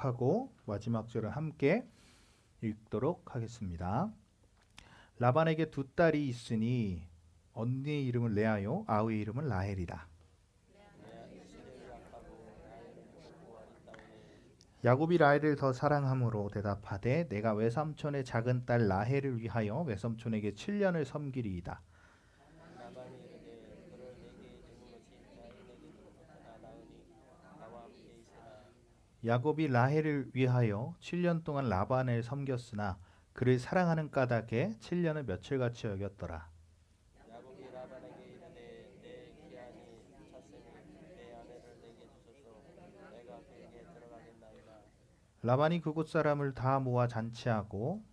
하고 마지막 절을 함께 읽도록 하겠습니다. 라반에게 두 딸이 있으니 언니의 이름을 레아요 아우의 이름은 라헬이라. 야곱이 라헬을 더 사랑함으로 대답하되 내가 외삼촌의 작은 딸 라헬을 위하여 외삼촌에게 7년을 섬기리이다. 야곱이 라헬을 위하여 7년 동안 라반을 섬겼으나 그를 사랑하는 까닭에 7년을 며칠같이 여겼더라. 라반이 그곳 사람을 다 모아 잔치하고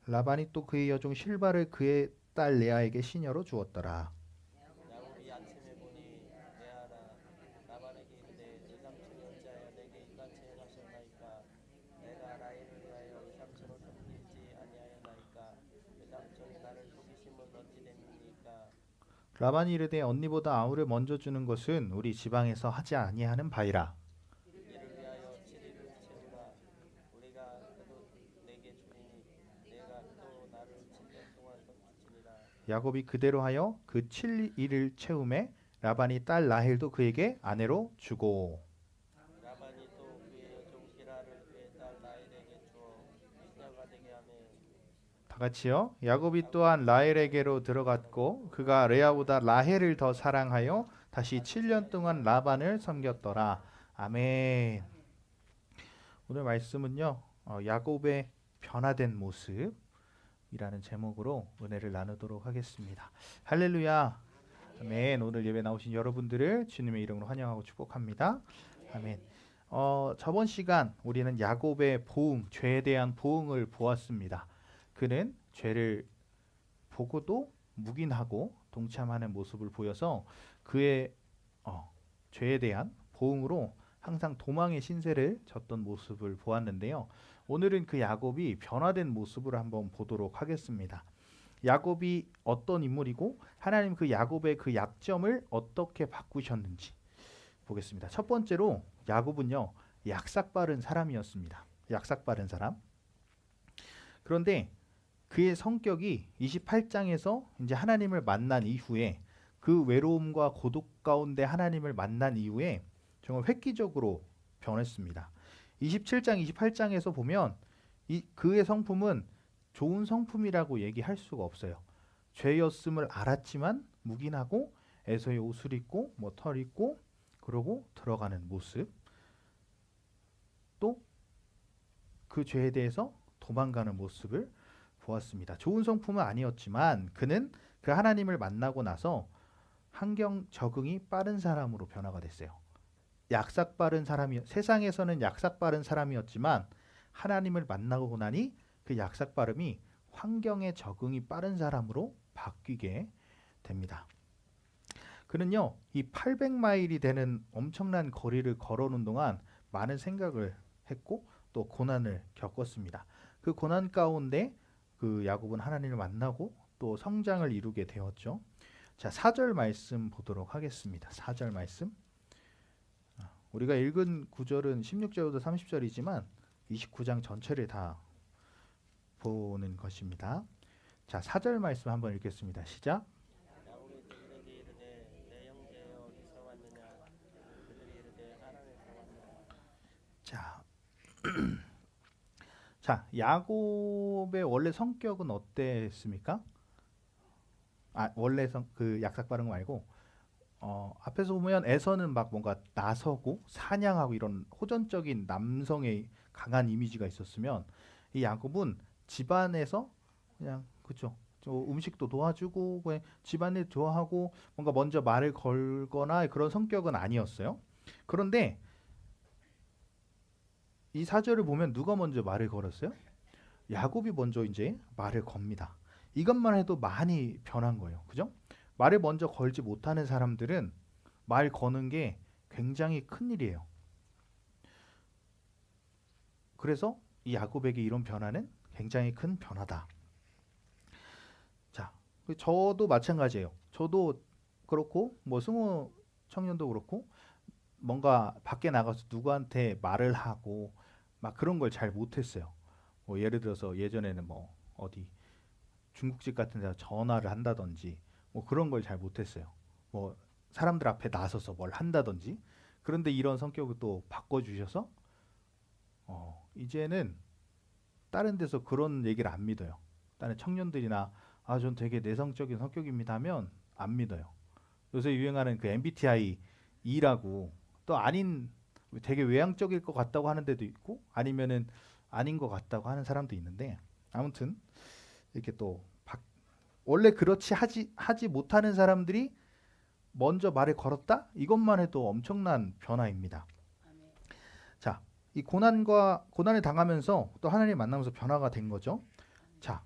라반이 또 그의 여종 실바를 그의 딸 레아에게 시녀로 주었더라. 라반이 이르되 언니보다 아우를 먼저 주는 것은 우리 지방에서 하지 아니하는 바이라. 야곱이 그대로 하여 그 7일을 채우매 라반이 딸 라헬도 그에게 아내로 주고. 다 같이요. 야곱이 또한 라헬에게로 들어갔고 그가 레아보다 라헬을 더 사랑하여 다시 7년 동안 라반을 섬겼더라. 아멘. 오늘 말씀은요. 야곱의 변화된 모습이라는 제목으로 은혜를 나누도록 하겠습니다. 할렐루야. 아멘. 오늘 예배 나오신 여러분들을 주님의 이름으로 환영하고 축복합니다. 아멘. 저번 시간 우리는 야곱의 보응, 죄에 대한 보응을 보았습니다. 그는 죄를 보고도 묵인하고 동참하는 모습을 보여서 그의 죄에 대한 보응으로 항상 도망의 신세를 졌던 모습을 보았는데요. 오늘은 그 야곱이 변화된 모습을 한번 보도록 하겠습니다. 야곱이 어떤 인물이고 하나님 그 야곱의 그 약점을 어떻게 바꾸셨는지 보겠습니다. 첫 번째로 야곱은요, 약삭빠른 사람이었습니다. 약삭빠른 사람. 그런데 그의 성격이 28장에서 이제 하나님을 만난 이후에 그 외로움과 고독 가운데 하나님을 만난 이후에 정말 획기적으로 변했습니다. 27장, 28장에서 보면 그의 성품은 좋은 성품이라고 얘기할 수가 없어요. 죄였음을 알았지만 묵인하고 에서의 옷을 입고 털 입고 그러고 들어가는 모습, 또 그 죄에 대해서 도망가는 모습을 보았습니다. 좋은 성품은 아니었지만 그는 그 하나님을 만나고 나서 환경 적응이 빠른 사람으로 변화가 됐어요. 약삭빠른 사람이, 세상에서는 약삭빠른 사람이었지만 하나님을 만나고 나니 그 약삭빠름이 환경에 적응이 빠른 사람으로 바뀌게 됩니다. 그는요, 이 800마일이 되는 엄청난 거리를 걸어오는 동안 많은 생각을 했고 또 고난을 겪었습니다. 그 고난 가운데 그 야곱은 하나님을 만나고 또 성장을 이루게 되었죠. 자, 4절 말씀 보도록 하겠습니다. 4절 말씀. 우리가 읽은 구절은 16절부터 30절이지만 29장 전체를 다 보는 것입니다. 자, 4절 말씀 한번 읽겠습니다. 시작. 자, 자, 야곱의 원래 성격은 어땠습니까? 원래 그 약삭빠른 거 말고 앞에서 보면 에서는 막 뭔가 나서고 사냥하고 이런 호전적인 남성의 강한 이미지가 있었으면 이 야곱은 집안에서 그냥 그쵸, 음식도 도와주고 그냥 집안일 좋아하고 뭔가 먼저 말을 걸거나 그런 성격은 아니었어요. 그런데 이 사절을 보면 누가 먼저 말을 걸었어요? 야곱이 먼저 이제 말을 겁니다. 이것만 해도 많이 변한 거예요. 그죠? 말을 먼저 걸지 못하는 사람들은 말 거는 게 굉장히 큰 일이에요. 그래서 이 야곱에게 이런 변화는 굉장히 큰 변화다. 자, 저도 마찬가지예요. 저도 그렇고 뭐 승호 청년도 그렇고 뭔가 밖에 나가서 누구한테 말을 하고 막 그런 걸 잘 못했어요. 뭐 예를 들어서 예전에는 뭐 어디 중국집 같은 데서 전화를 한다든지 뭐 그런 걸 잘 못했어요. 뭐 사람들 앞에 나서서 뭘 한다든지. 그런데 이런 성격을 또 바꿔주셔서 이제는 다른 데서 그런 얘기를 안 믿어요. 다른 청년들이나 전 되게 내성적인 성격입니다 하면 안 믿어요. 요새 유행하는 그 MBTI E라고 또 아닌 되게 외향적일 것 같다고 하는 데도 있고 아니면은 아닌 것 같다고 하는 사람도 있는데 아무튼 이렇게 또 원래 그렇지 하지 못하는 사람들이 먼저 말을 걸었다? 이것만 해도 엄청난 변화입니다. 자, 이 고난을 당하면서 또 하나님 만나면서 변화가 된 거죠. 자,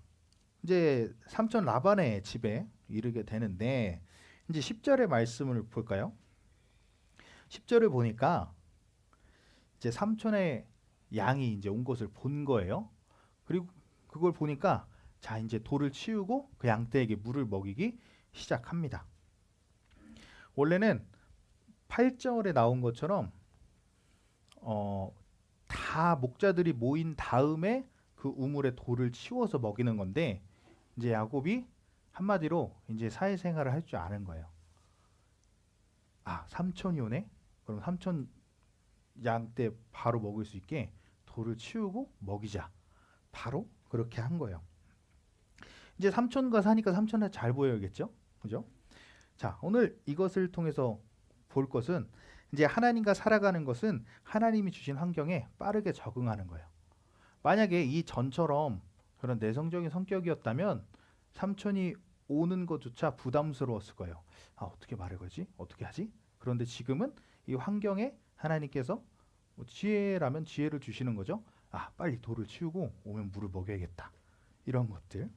이제 삼촌 라반의 집에 이르게 되는데 이제 10절의 말씀을 볼까요? 10절을 보니까 이제 삼촌의 양이 이제 온 것을 본 거예요. 그리고 그걸 보니까 자, 이제 돌을 치우고 그 양떼에게 물을 먹이기 시작합니다. 원래는 8절에 나온 것처럼 다 목자들이 모인 다음에 그 우물에 돌을 치워서 먹이는 건데 이제 야곱이 한마디로 이제 사회생활을 할 줄 아는 거예요. 삼촌이 오네? 그럼 삼촌 양 때 바로 먹을 수 있게 돌을 치우고 먹이자. 바로 그렇게 한 거예요. 이제 삼촌과 사니까 삼촌한테 잘 보여야겠죠? 그죠? 자, 오늘 이것을 통해서 볼 것은 이제 하나님과 살아가는 것은 하나님이 주신 환경에 빠르게 적응하는 거예요. 만약에 이 전처럼 그런 내성적인 성격이었다면 삼촌이 오는 것조차 부담스러웠을 거예요. 어떻게 말을 걸지? 어떻게 하지? 그런데 지금은 이 환경에 하나님께서 지혜라면 지혜를 주시는 거죠. 빨리 돌을 치우고 오면 물을 먹여야겠다. 이런 것들.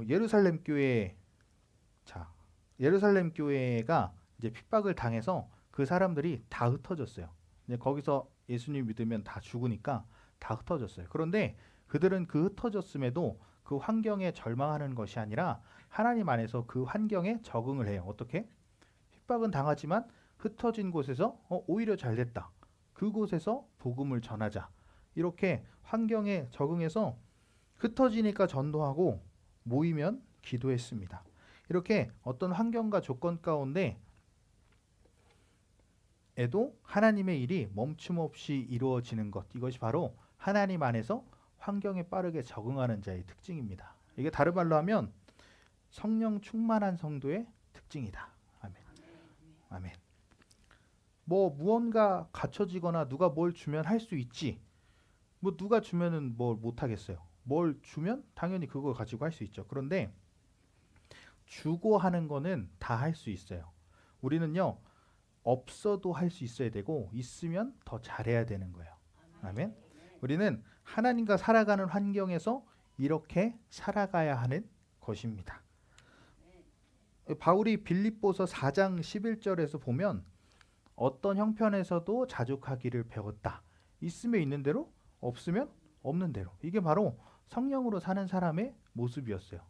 예루살렘 교회 예루살렘 교회가 이제 핍박을 당해서 그 사람들이 다 흩어졌어요. 이제 거기서 예수님 믿으면 다 죽으니까 다 흩어졌어요. 그런데 그들은 그 흩어졌음에도 그 환경에 절망하는 것이 아니라 하나님 안에서 그 환경에 적응을 해요. 어떻게? 핍박은 당하지만 흩어진 곳에서 오히려 잘 됐다. 그곳에서 복음을 전하자. 이렇게 환경에 적응해서 흩어지니까 전도하고 모이면 기도했습니다. 이렇게 어떤 환경과 조건 가운데 에도 하나님의 일이 멈춤없이 이루어지는 것, 이것이 바로 하나님 안에서 환경에 빠르게 적응하는 자의 특징입니다. 이게 다른 말로 하면 성령 충만한 성도의 특징이다. 아멘. 아멘. 뭐 무언가 갖춰지거나 누가 뭘 주면 할 수 있지. 뭐 누가 주면은 뭘 못 하겠어요. 뭘 주면 당연히 그걸 가지고 할 수 있죠. 그런데 주고 하는 거는 다 할 수 있어요. 우리는요, 없어도 할 수 있어야 되고 있으면 더 잘해야 되는 거예요. 아멘. 우리는 하나님과 살아가는 환경에서 이렇게 살아가야 하는 것입니다. 바울이 빌립보서 4장 11절에서 보면 어떤 형편에서도 자족하기를 배웠다. 있으면 있는 대로, 없으면 없는 대로. 이게 바로 성령으로 사는 사람의 모습이었어요.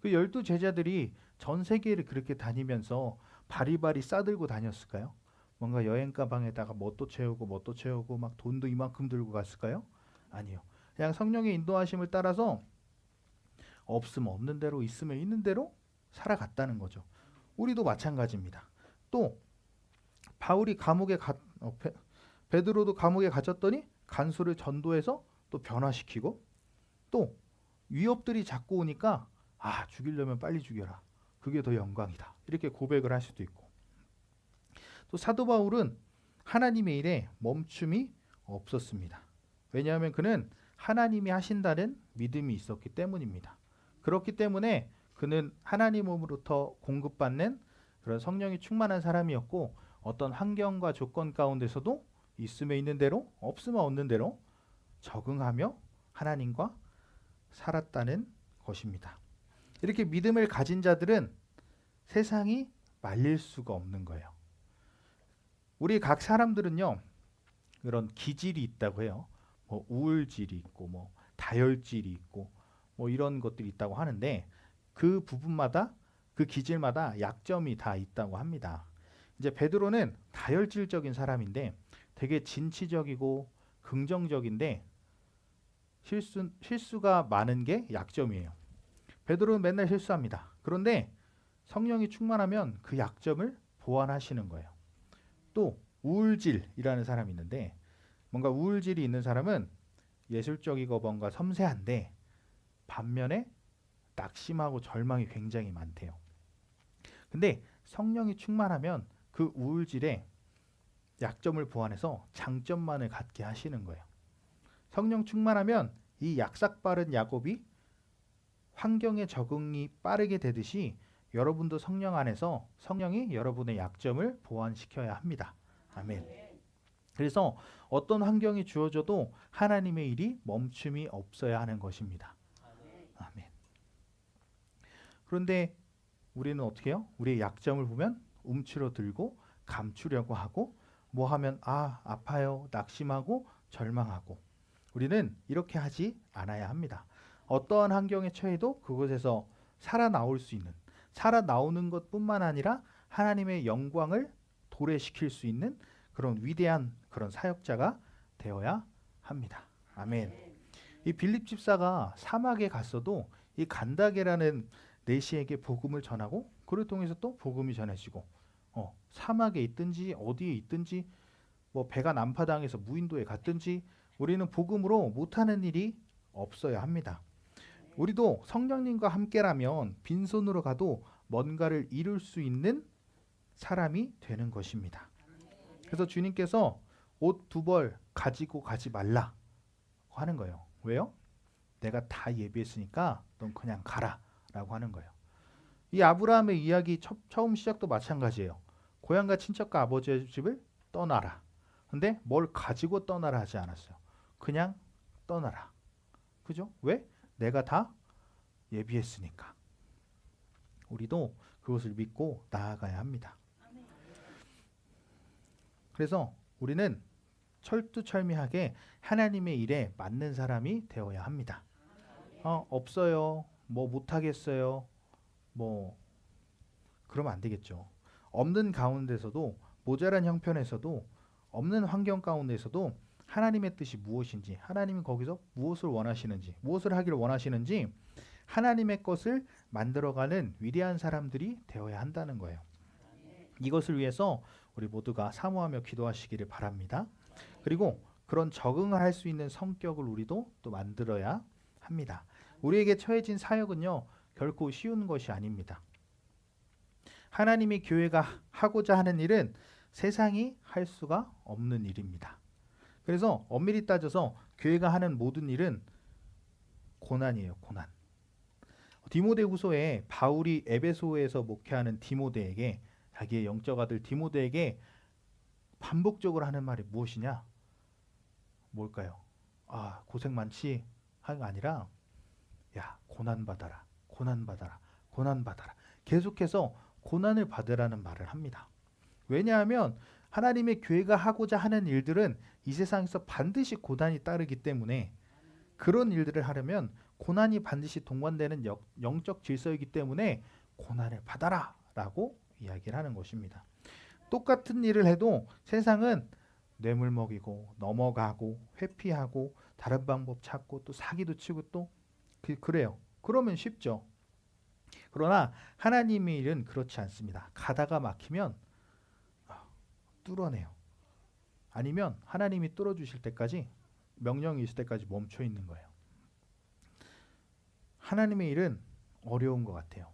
그 12 제자들이 전 세계를 그렇게 다니면서 바리바리 싸들고 다녔을까요? 뭔가 여행 가방에다가 뭣도 채우고 막 돈도 이만큼 들고 갔을까요? 아니요. 그냥 성령의 인도하심을 따라서 없으면 없는 대로 있으면 있는 대로 살아갔다는 거죠. 우리도 마찬가지입니다. 또 바울이 베드로도 감옥에 갇혔더니 간수를 전도해서 또 변화시키고 또 위협들이 자꾸 오니까 죽이려면 빨리 죽여라. 그게 더 영광이다. 이렇게 고백을 할 수도 있고 또 사도 바울은 하나님의 일에 멈춤이 없었습니다. 왜냐하면 그는 하나님이 하신다는 믿음이 있었기 때문입니다. 그렇기 때문에 그는 하나님으로부터 공급받는 그런 성령이 충만한 사람이었고 어떤 환경과 조건 가운데서도 있으면 있는 대로 없으면 없는 대로 적응하며 하나님과 살았다는 것입니다. 이렇게 믿음을 가진 자들은 세상이 말릴 수가 없는 거예요. 우리 각 사람들은요, 그런 기질이 있다고 해요. 뭐 우울질이 있고, 뭐 다혈질이 있고, 뭐 이런 것들이 있다고 하는데 그 부분마다 그 그 기질마다 약점이 다 있다고 합니다. 이제 베드로는 다혈질적인 사람인데 되게 진취적이고 긍정적인데 실수가 많은 게 약점이에요. 베드로는 맨날 실수합니다. 그런데 성령이 충만하면 그 약점을 보완하시는 거예요. 또 우울질이라는 사람이 있는데 뭔가 우울질이 있는 사람은 예술적이고 뭔가 섬세한데 반면에 낙심하고 절망이 굉장히 많대요. 근데 성령이 충만하면 그 우울질에 약점을 보완해서 장점만을 갖게 하시는 거예요. 성령 충만하면 이 약삭빠른 야곱이 환경에 적응이 빠르게 되듯이 여러분도 성령 안에서 성령이 여러분의 약점을 보완시켜야 합니다. 아멘. 그래서 어떤 환경이 주어져도 하나님의 일이 멈춤이 없어야 하는 것입니다. 아멘. 그런데 우리는 어떻게 해요? 우리의 약점을 보면 움츠러들고 감추려고 하고 뭐 하면 아파요, 낙심하고 절망하고 우리는 이렇게 하지 않아야 합니다. 어떠한 환경에 처해도 그곳에서 살아나올 수 있는 살아나오는 것뿐만 아니라 하나님의 영광을 도래시킬 수 있는 그런 위대한 그런 사역자가 되어야 합니다. 아멘. 이 빌립 집사가 사막에 갔어도 이 간다게라는 내시에게 복음을 전하고 그를 통해서 또 복음이 전해지고 사막에 있든지 어디에 있든지 뭐 배가 난파당해서 무인도에 갔든지 우리는 복음으로 못하는 일이 없어야 합니다. 우리도 성령님과 함께라면 빈손으로 가도 뭔가를 이룰 수 있는 사람이 되는 것입니다. 그래서 주님께서 옷 2벌 가지고 가지 말라 하는 거예요. 왜요? 내가 다 예비했으니까 넌 그냥 가라 라고 하는 거예요. 이 아브라함의 이야기 처음 시작도 마찬가지예요. 고향과 친척과 아버지의 집을 떠나라. 근데 뭘 가지고 떠나라 하지 않았어요. 그냥 떠나라. 그죠? 왜? 내가 다 예비했으니까. 우리도 그것을 믿고 나아가야 합니다. 그래서 우리는 철두철미하게 하나님의 일에 맞는 사람이 되어야 합니다. 없어요. 뭐 못하겠어요. 뭐 그러면 안 되겠죠. 없는 가운데서도 모자란 형편에서도 없는 환경 가운데서도 하나님의 뜻이 무엇인지 하나님이 거기서 무엇을 원하시는지 무엇을 하기를 원하시는지 하나님의 것을 만들어가는 위대한 사람들이 되어야 한다는 거예요. 이것을 위해서 우리 모두가 사모하며 기도하시기를 바랍니다. 그리고 그런 적응을 할 수 있는 성격을 우리도 또 만들어야 합니다. 우리에게 처해진 사역은요 결코 쉬운 것이 아닙니다. 하나님의 교회가 하고자 하는 일은 세상이 할 수가 없는 일입니다. 그래서 엄밀히 따져서 교회가 하는 모든 일은 고난이에요. 고난. 디모데후서에 바울이 에베소에서 목회하는 디모데에게 자기의 영적 아들 디모데에게 반복적으로 하는 말이 무엇이냐? 뭘까요? 고생 많지? 하는 게 아니라 야 고난 받아라. 고난 받아라. 고난 받아라. 계속해서 고난을 받으라는 말을 합니다. 왜냐하면 하나님의 교회가 하고자 하는 일들은 이 세상에서 반드시 고난이 따르기 때문에 그런 일들을 하려면 고난이 반드시 동반되는 영적 질서이기 때문에 고난을 받아라 라고 이야기를 하는 것입니다. 똑같은 일을 해도 세상은 뇌물 먹이고 넘어가고 회피하고 다른 방법 찾고 또 사기도 치고 또 그래요. 그러면 쉽죠. 그러나 하나님의 일은 그렇지 않습니다. 가다가 막히면 뚫어내요. 아니면 하나님이 뚫어주실 때까지 명령이 있을 때까지 멈춰 있는 거예요. 하나님의 일은 어려운 것 같아요.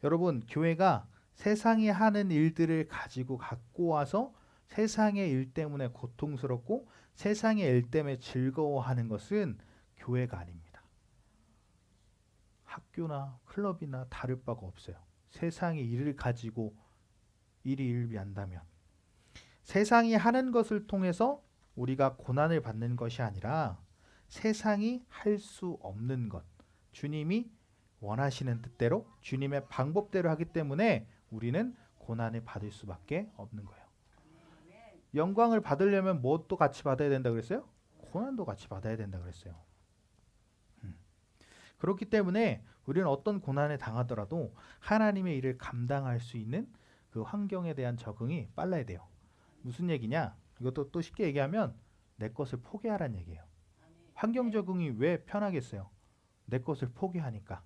여러분 교회가 세상이 하는 일들을 가지고 갖고 와서 세상의 일 때문에 고통스럽고 세상의 일 때문에 즐거워하는 것은 교회가 아닙니다. 학교나 클럽이나 다를 바가 없어요. 세상의 일을 가지고 일이 일비한다면 세상이 하는 것을 통해서 우리가 고난을 받는 것이 아니라 세상이 할 수 없는 것 주님이 원하시는 뜻대로 주님의 방법대로 하기 때문에 우리는 고난을 받을 수밖에 없는 거예요. 영광을 받으려면 무엇도 같이 받아야 된다 그랬어요? 고난도 같이 받아야 된다 그랬어요. 그렇기 때문에 우리는 어떤 고난에 당하더라도 하나님의 일을 감당할 수 있는 그 환경에 대한 적응이 빨라야 돼요. 무슨 얘기냐? 이것도 또 쉽게 얘기하면 내 것을 포기하라는 얘기예요. 환경 적응이 왜 편하겠어요? 내 것을 포기하니까.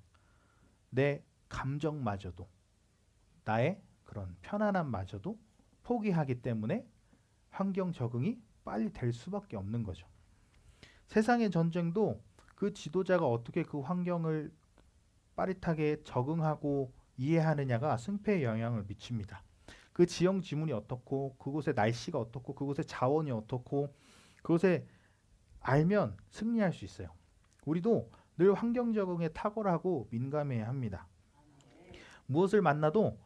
내 감정마저도, 나의 그런 편안함마저도 포기하기 때문에 환경 적응이 빨리 될 수밖에 없는 거죠. 세상의 전쟁도 그 지도자가 어떻게 그 환경을 빠릿하게 적응하고 이해하느냐가 승패에 영향을 미칩니다. 그 지형 지문이 어떻고 그곳의 날씨가 어떻고 그곳의 자원이 어떻고 그곳에 알면 승리할 수 있어요. 우리도 늘 환경 적응에 탁월하고 민감해야 합니다. 무엇을 만나도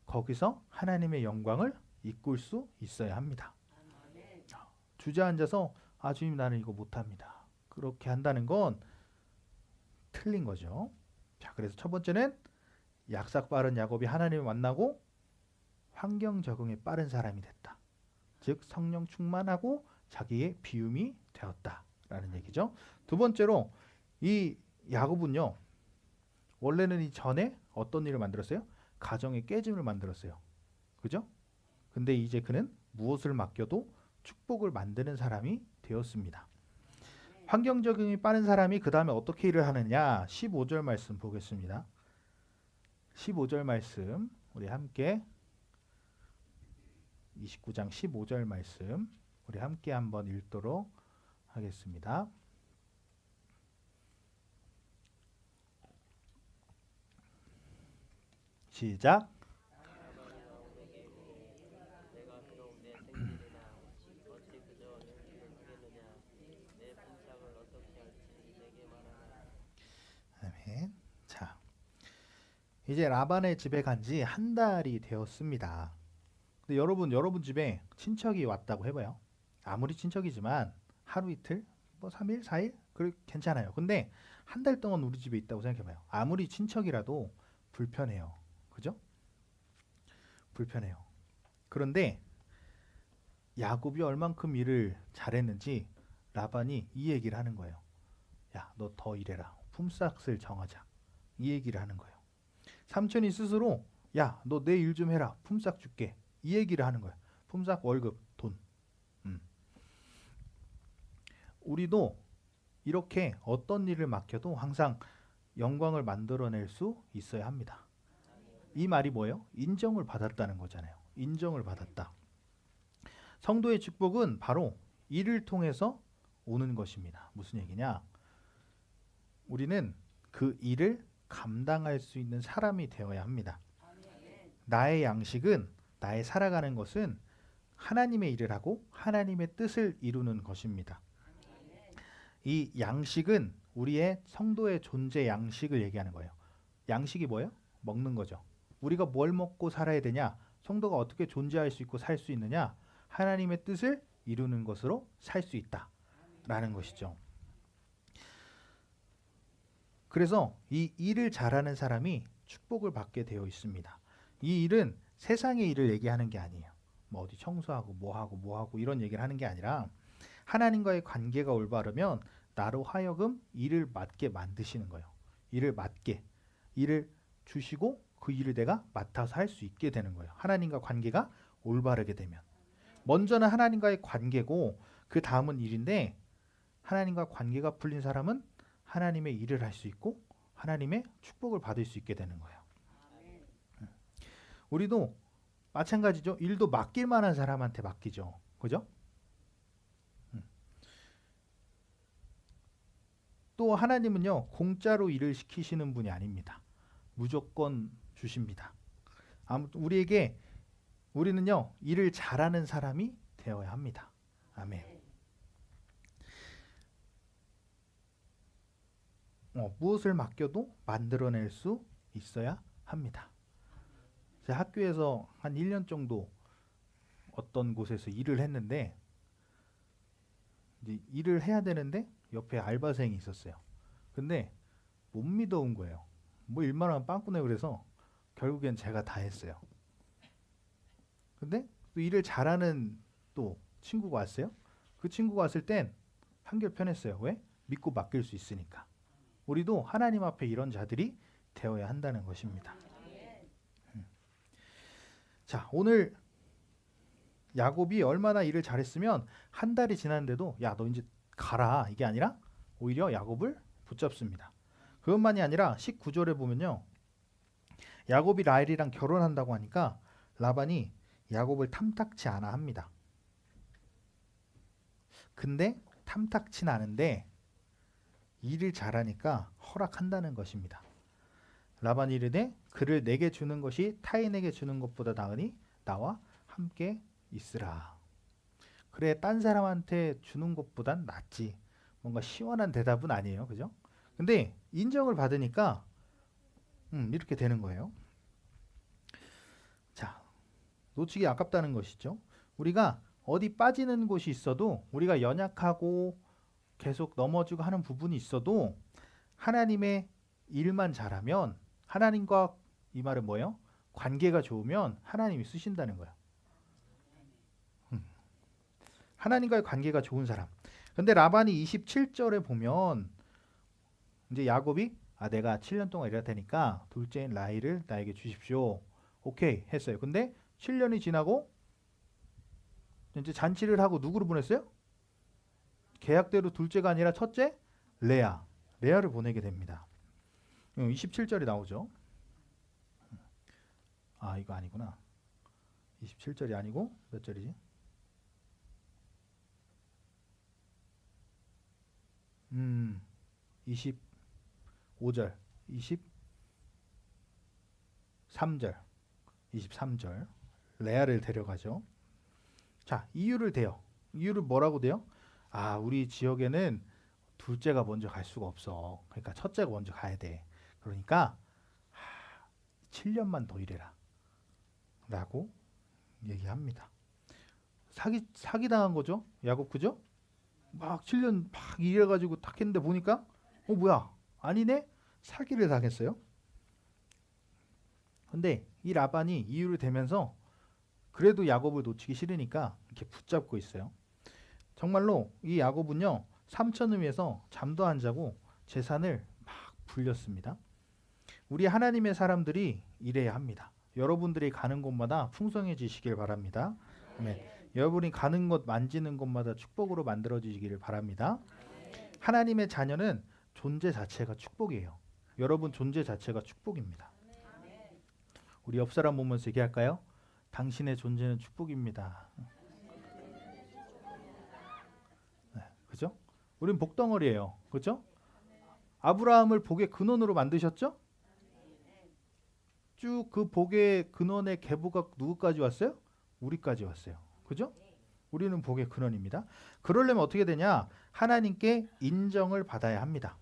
거기서 하나님의 영광을 이끌 수 있어야 합니다. 주저앉아서 주님 나는 이거 못합니다. 그렇게 한다는 건 틀린 거죠. 자, 그래서 첫 번째는 약삭 빠른 야곱이 하나님을 만나고 환경 적응에 빠른 사람이 됐다. 즉 성령 충만하고 자기의 비움이 되었다라는 얘기죠. 두 번째로 이 야곱은요. 원래는 이 전에 어떤 일을 만들었어요? 가정의 깨짐을 만들었어요. 그죠? 근데 이제 그는 무엇을 맡겨도 축복을 만드는 사람이 되었습니다. 환경 적응이 빠른 사람이 그 다음에 어떻게 일을 하느냐? 15절 말씀 보겠습니다. 15절 말씀 우리 함께 29장 15절 말씀 우리 함께 한번 읽도록 하겠습니다. 시작. 아멘. 자, 이제 라반의 집에 간 지 한 달이 되었습니다. 근데 여러분 집에 친척이 왔다고 해봐요. 아무리 친척이지만 하루 이틀, 뭐 3일, 4일 그 괜찮아요. 근데 한 달 동안 우리 집에 있다고 생각해봐요. 아무리 친척이라도 불편해요. 그죠? 불편해요. 그런데 야곱이 얼만큼 일을 잘했는지 라반이 이 얘기를 하는 거예요. 야, 너 더 일해라. 품삯을 정하자. 이 얘기를 하는 거예요. 삼촌이 스스로 야, 너 내 일 좀 해라. 품삯 줄게. 이 얘기를 하는 거예요. 품삯, 월급, 돈. 우리도 이렇게 어떤 일을 맡겨도 항상 영광을 만들어낼 수 있어야 합니다. 이 말이 뭐예요? 인정을 받았다는 거잖아요. 인정을 받았다. 성도의 축복은 바로 일을 통해서 오는 것입니다. 무슨 얘기냐? 우리는 그 일을 감당할 수 있는 사람이 되어야 합니다. 나의 양식은, 나의 살아가는 것은 하나님의 일을 하고 하나님의 뜻을 이루는 것입니다. 이 양식은 우리의 성도의 존재 양식을 얘기하는 거예요. 양식이 뭐예요? 먹는 거죠. 우리가 뭘 먹고 살아야 되냐? 성도가 어떻게 존재할 수 있고 살 수 있느냐? 하나님의 뜻을 이루는 것으로 살 수 있다라는 것이죠. 그래서 이 일을 잘하는 사람이 축복을 받게 되어 있습니다. 이 일은 세상의 일을 얘기하는 게 아니에요. 뭐 어디 청소하고 뭐하고 이런 얘기를 하는 게 아니라 하나님과의 관계가 올바르면 나로 하여금 일을 맡게 만드시는 거예요. 일을 맡게, 일을 주시고 그 일을 내가 맡아서 할 수 있게 되는 거예요. 하나님과 관계가 올바르게 되면. 먼저는 하나님과의 관계고 그 다음은 일인데 하나님과 관계가 풀린 사람은 하나님의 일을 할 수 있고 하나님의 축복을 받을 수 있게 되는 거예요. 우리도 마찬가지죠. 일도 맡길 만한 사람한테 맡기죠. 그죠? 또 하나님은요. 공짜로 일을 시키시는 분이 아닙니다. 무조건 주십니다. 우리는요. 일을 잘하는 사람이 되어야 합니다. 아멘. 무엇을 맡겨도 만들어낼 수 있어야 합니다. 제가 학교에서 한 1년 정도 어떤 곳에서 일을 했는데 이제 일을 해야 되는데 옆에 알바생이 있었어요. 근데 못 믿어온 거예요. 뭐 일만 하면 빵꾸내 그래서 결국엔 제가 다 했어요. 근데 또 일을 잘하는 또 친구가 왔어요. 그 친구가 왔을 땐 한결 편했어요. 왜? 믿고 맡길 수 있으니까. 우리도 하나님 앞에 이런 자들이 되어야 한다는 것입니다. 자, 오늘 야곱이 얼마나 일을 잘했으면 한 달이 지났는데도 야, 너 이제 가라 이게 아니라 오히려 야곱을 붙잡습니다. 그것만이 아니라 19절에 보면요. 야곱이 라헬이랑 결혼한다고 하니까 라반이 야곱을 탐탁치 않아 합니다. 근데 탐탁치 않은데 일을 잘하니까 허락한다는 것입니다. 라반이 이르되 그를 내게 주는 것이 타인에게 주는 것보다 나으니 나와 함께 있으라. 그래, 딴 사람한테 주는 것보단 낫지. 뭔가 시원한 대답은 아니에요. 그죠? 근데 인정을 받으니까 이렇게 되는 거예요. 자, 놓치기 아깝다는 것이죠. 우리가 어디 빠지는 곳이 있어도 우리가 연약하고 계속 넘어지고 하는 부분이 있어도 하나님의 일만 잘하면 하나님과 이 말은 뭐예요? 관계가 좋으면 하나님이 쓰신다는 거야. 하나님과의 관계가 좋은 사람. 근데 라반이 27절에 보면 이제 야곱이 내가 7년 동안 일할 테니까 둘째인 라헬을 나에게 주십시오. 오케이 했어요. 근데 7년이 지나고 이제 잔치를 하고 누구를 보냈어요? 계약대로 둘째가 아니라 첫째 레아를 보내게 됩니다. 27절이 나오죠. 이거 아니구나. 27절이 아니고 몇 절이지? 25절, 23절 레아를 데려가죠. 자, 이유를 대요. 이유를 뭐라고 대요? 우리 지역에는 둘째가 먼저 갈 수가 없어. 그러니까 첫째가 먼저 가야 돼. 그러니까 7년만 더 일해라 라고 얘기합니다. 사기 당한 거죠. 야곱, 그죠? 막 7년 막 일해가지고 탁 했는데 보니까 뭐야, 아니네? 사기를 당했어요. 근데 이 라반이 이유를 대면서 그래도 야곱을 놓치기 싫으니까 이렇게 붙잡고 있어요. 정말로 이 야곱은요, 삼천을 위해서 잠도 안 자고 재산을 막 불렸습니다. 우리 하나님의 사람들이 이래야 합니다. 여러분들이 가는 곳마다 풍성해지시길 바랍니다. 아멘. 여러분이 가는 곳, 만지는 곳마다 축복으로 만들어지기를 바랍니다. 하나님의 자녀는 존재 자체가 축복이에요. 여러분 존재 자체가 축복입니다. 우리 옆 사람 보면서 얘기할까요? 당신의 존재는 축복입니다. 네, 그죠? 우린 복덩어리예요. 그죠? 아브라함을 복의 근원으로 만드셨죠? 쭉 그 복의 근원의 계보가 누구까지 왔어요? 우리까지 왔어요. 그죠? 우리는 복의 근원입니다. 그러려면 어떻게 되냐? 하나님께 인정을 받아야 합니다.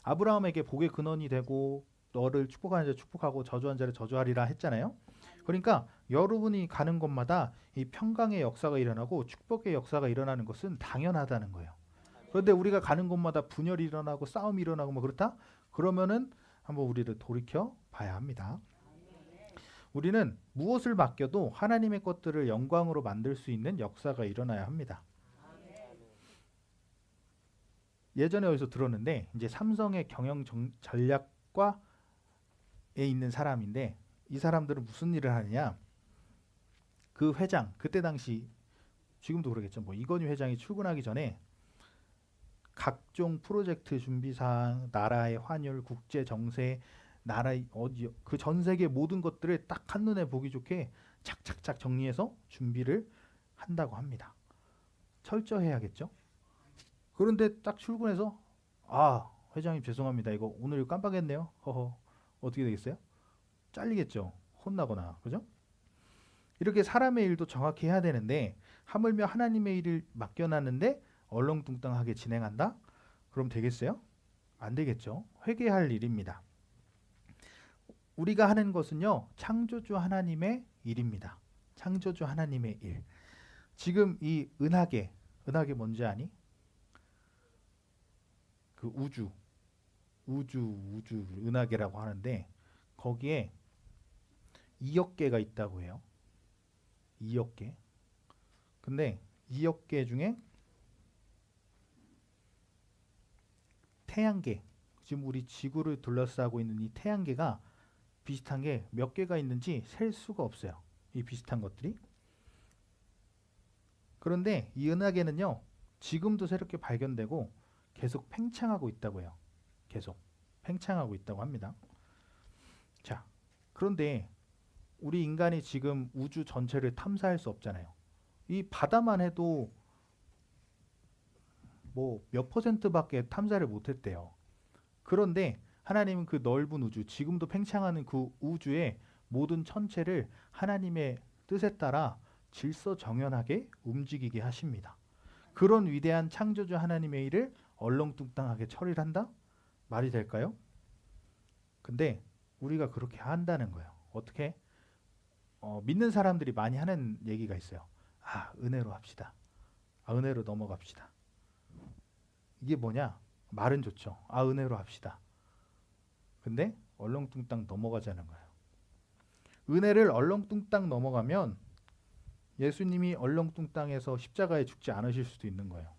아브라함에게 복의 근원이 되고 너를 축복하는 자 축복하고 저주한 자를 저주하리라 했잖아요. 그러니까 여러분이 가는 곳마다 이 평강의 역사가 일어나고 축복의 역사가 일어나는 것은 당연하다는 거예요. 그런데 우리가 가는 곳마다 분열이 일어나고 싸움이 일어나고 뭐 그렇다? 그러면은 한번 우리를 돌이켜 봐야 합니다. 우리는 무엇을 맡겨도 하나님의 것들을 영광으로 만들 수 있는 역사가 일어나야 합니다. 예전에 어디서 들었는데 이제 삼성의 경영 전략과에 있는 사람인데 이 사람들은 무슨 일을 하느냐? 그 회장 그때 당시 지금도 그러겠죠. 뭐 이건희 회장이 출근하기 전에 각종 프로젝트 준비사항, 나라의 환율, 국제 정세, 나라의 그 전 세계 모든 것들을 딱 한눈에 보기 좋게 착착착 정리해서 준비를 한다고 합니다. 철저해야겠죠. 그런데 딱 출근해서 회장님 죄송합니다. 이거 오늘 깜빡했네요. 허허. 어떻게 되겠어요? 잘리겠죠. 혼나거나. 그죠? 이렇게 사람의 일도 정확히 해야 되는데 하물며 하나님의 일을 맡겨놨는데 얼렁뚱땅하게 진행한다? 그럼 되겠어요? 안 되겠죠. 회개할 일입니다. 우리가 하는 것은요, 창조주 하나님의 일입니다. 창조주 하나님의 일. 지금 이 은하계 뭔지 아니? 그 우주 은하계라고 하는데 거기에 2억 개가 있다고 해요. 2억 개. 근데 2억 개 중에 태양계 지금 우리 지구를 둘러싸고 있는 이 태양계가 비슷한 게 몇 개가 있는지 셀 수가 없어요. 이 비슷한 것들이. 그런데 이 은하계는요, 지금도 새롭게 발견되고 계속 팽창하고 있다고 해요. 계속 팽창하고 있다고 합니다. 자, 그런데 우리 인간이 지금 우주 전체를 탐사할 수 없잖아요. 이 바다만 해도 뭐 몇 퍼센트밖에 탐사를 못했대요. 그런데 하나님은 그 넓은 우주, 지금도 팽창하는 그 우주의 모든 천체를 하나님의 뜻에 따라 질서정연하게 움직이게 하십니다. 그런 위대한 창조주 하나님의 일을 얼렁뚱땅하게 처리를 한다? 말이 될까요? 근데 우리가 그렇게 한다는 거예요. 어떻게? 믿는 사람들이 많이 하는 얘기가 있어요. 아, 은혜로 합시다. 아, 은혜로 넘어갑시다. 이게 뭐냐? 말은 좋죠. 아, 은혜로 합시다. 근데 얼렁뚱땅 넘어가자는 거예요. 은혜를 얼렁뚱땅 넘어가면 예수님이 얼렁뚱땅에서 십자가에 죽지 않으실 수도 있는 거예요.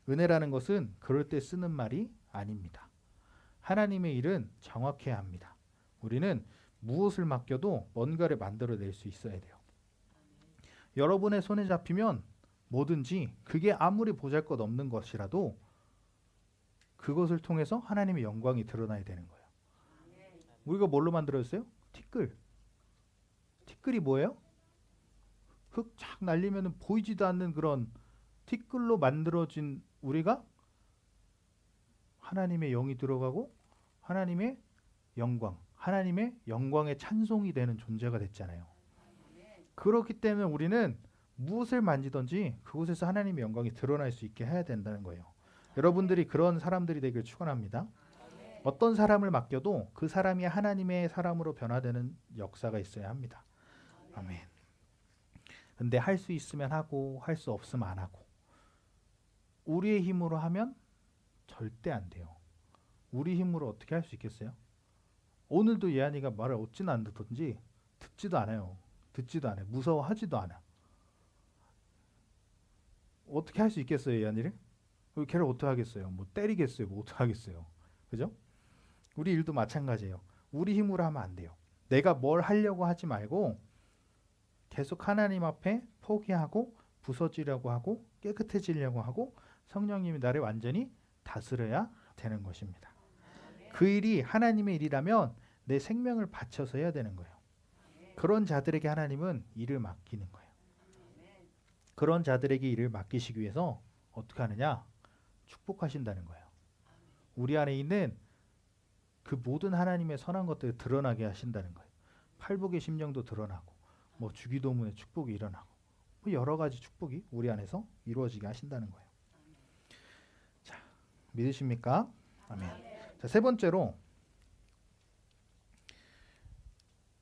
은혜라는 것은 그럴 때 쓰는 말이 아닙니다. 하나님의 일은 정확해야 합니다. 우리는 무엇을 맡겨도 뭔가를 만들어낼 수 있어야 돼요. 여러분의 손에 잡히면 뭐든지 그게 아무리 보잘것없는 것이라도 그것을 통해서 하나님의 영광이 드러나야 되는 거예요. 우리가 뭘로 만들어졌어요? 티끌. 티끌이 뭐예요? 흙 쫙 날리면 보이지도 않는 그런 티끌로 만들어진 우리가 하나님의 영이 들어가고 하나님의 영광, 하나님의 영광의 찬송이 되는 존재가 됐잖아요. 그렇기 때문에 우리는 무엇을 만지든지 그곳에서 하나님의 영광이 드러날 수 있게 해야 된다는 거예요. 여러분들이 그런 사람들이 되길 축원합니다. 어떤 사람을 맡겨도 그 사람이 하나님의 사람으로 변화되는 역사가 있어야 합니다. 아멘. 근데 할 수 있으면 하고 할 수 없으면 안 하고 우리의 힘으로 하면 절대 안 돼요. 우리 힘으로 어떻게 할 수 있겠어요? 오늘도 예한이가 말을 어찌나 안 듣던지 듣지도 않아요. 듣지도 않아요. 무서워하지도 않아. 어떻게 할 수 있겠어요, 예한이를? 걔를 어떻게 하겠어요? 뭐 때리겠어요? 뭐 어떻게 하겠어요? 그죠? 우리 일도 마찬가지예요. 우리 힘으로 하면 안 돼요. 내가 뭘 하려고 하지 말고 계속 하나님 앞에 포기하고 부서지려고 하고 깨끗해지려고 하고 성령님이 나를 완전히 다스려야 되는 것입니다. 그 일이 하나님의 일이라면 내 생명을 바쳐서 해야 되는 거예요. 그런 자들에게 하나님은 일을 맡기는 거예요. 그런 자들에게 일을 맡기시기 위해서 어떻게 하느냐? 축복하신다는 거예요. 우리 안에 있는 그 모든 하나님의 선한 것들을 드러나게 하신다는 거예요. 팔복의 심령도 드러나고 뭐 주기도문의 축복이 일어나고 뭐 여러 가지 축복이 우리 안에서 이루어지게 하신다는 거예요. 자, 믿으십니까? 아멘. 자, 세 번째로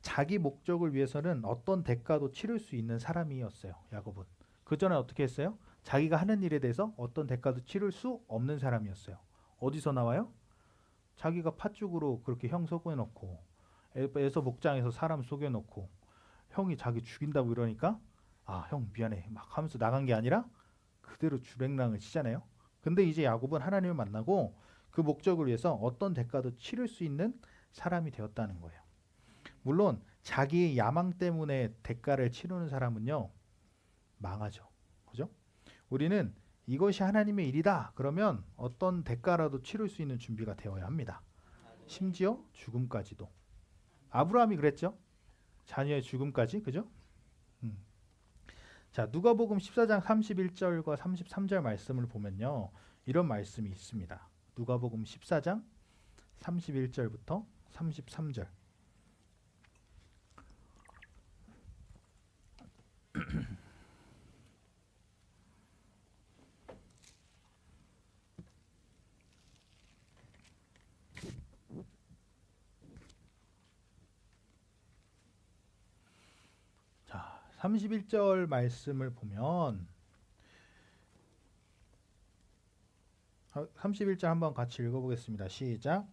자기 목적을 위해서는 어떤 대가도 치를 수 있는 사람이었어요. 야곱은. 그 전에 어떻게 했어요? 자기가 하는 일에 대해서 어떤 대가도 치를 수 없는 사람이었어요. 어디서 나와요? 자기가 팥죽으로 그렇게 형 속여놓고 에서 목장에서 사람 속여놓고 형이 자기 죽인다고 이러니까 아, 형 미안해 막 하면서 나간 게 아니라 그대로 주랭랑을 치잖아요. 근데 이제 야곱은 하나님을 만나고 그 목적을 위해서 어떤 대가도 치를 수 있는 사람이 되었다는 거예요. 물론 자기의 야망 때문에 대가를 치르는 사람은요 망하죠. 그죠? 우리는 이것이 하나님의 일이다 그러면 어떤 대가라도 치를 수 있는 준비가 되어야 합니다. 심지어 죽음까지도. 아브라함이 그랬죠. 자녀의 죽음까지. 그죠? 자, 누가복음 14장 31절과 33절 말씀을 보면요 이런 말씀이 있습니다. 누가복음 14장 31절부터 33절. 자, 31절 말씀을 보면 31절 한번 같이 읽어보겠습니다. 시작.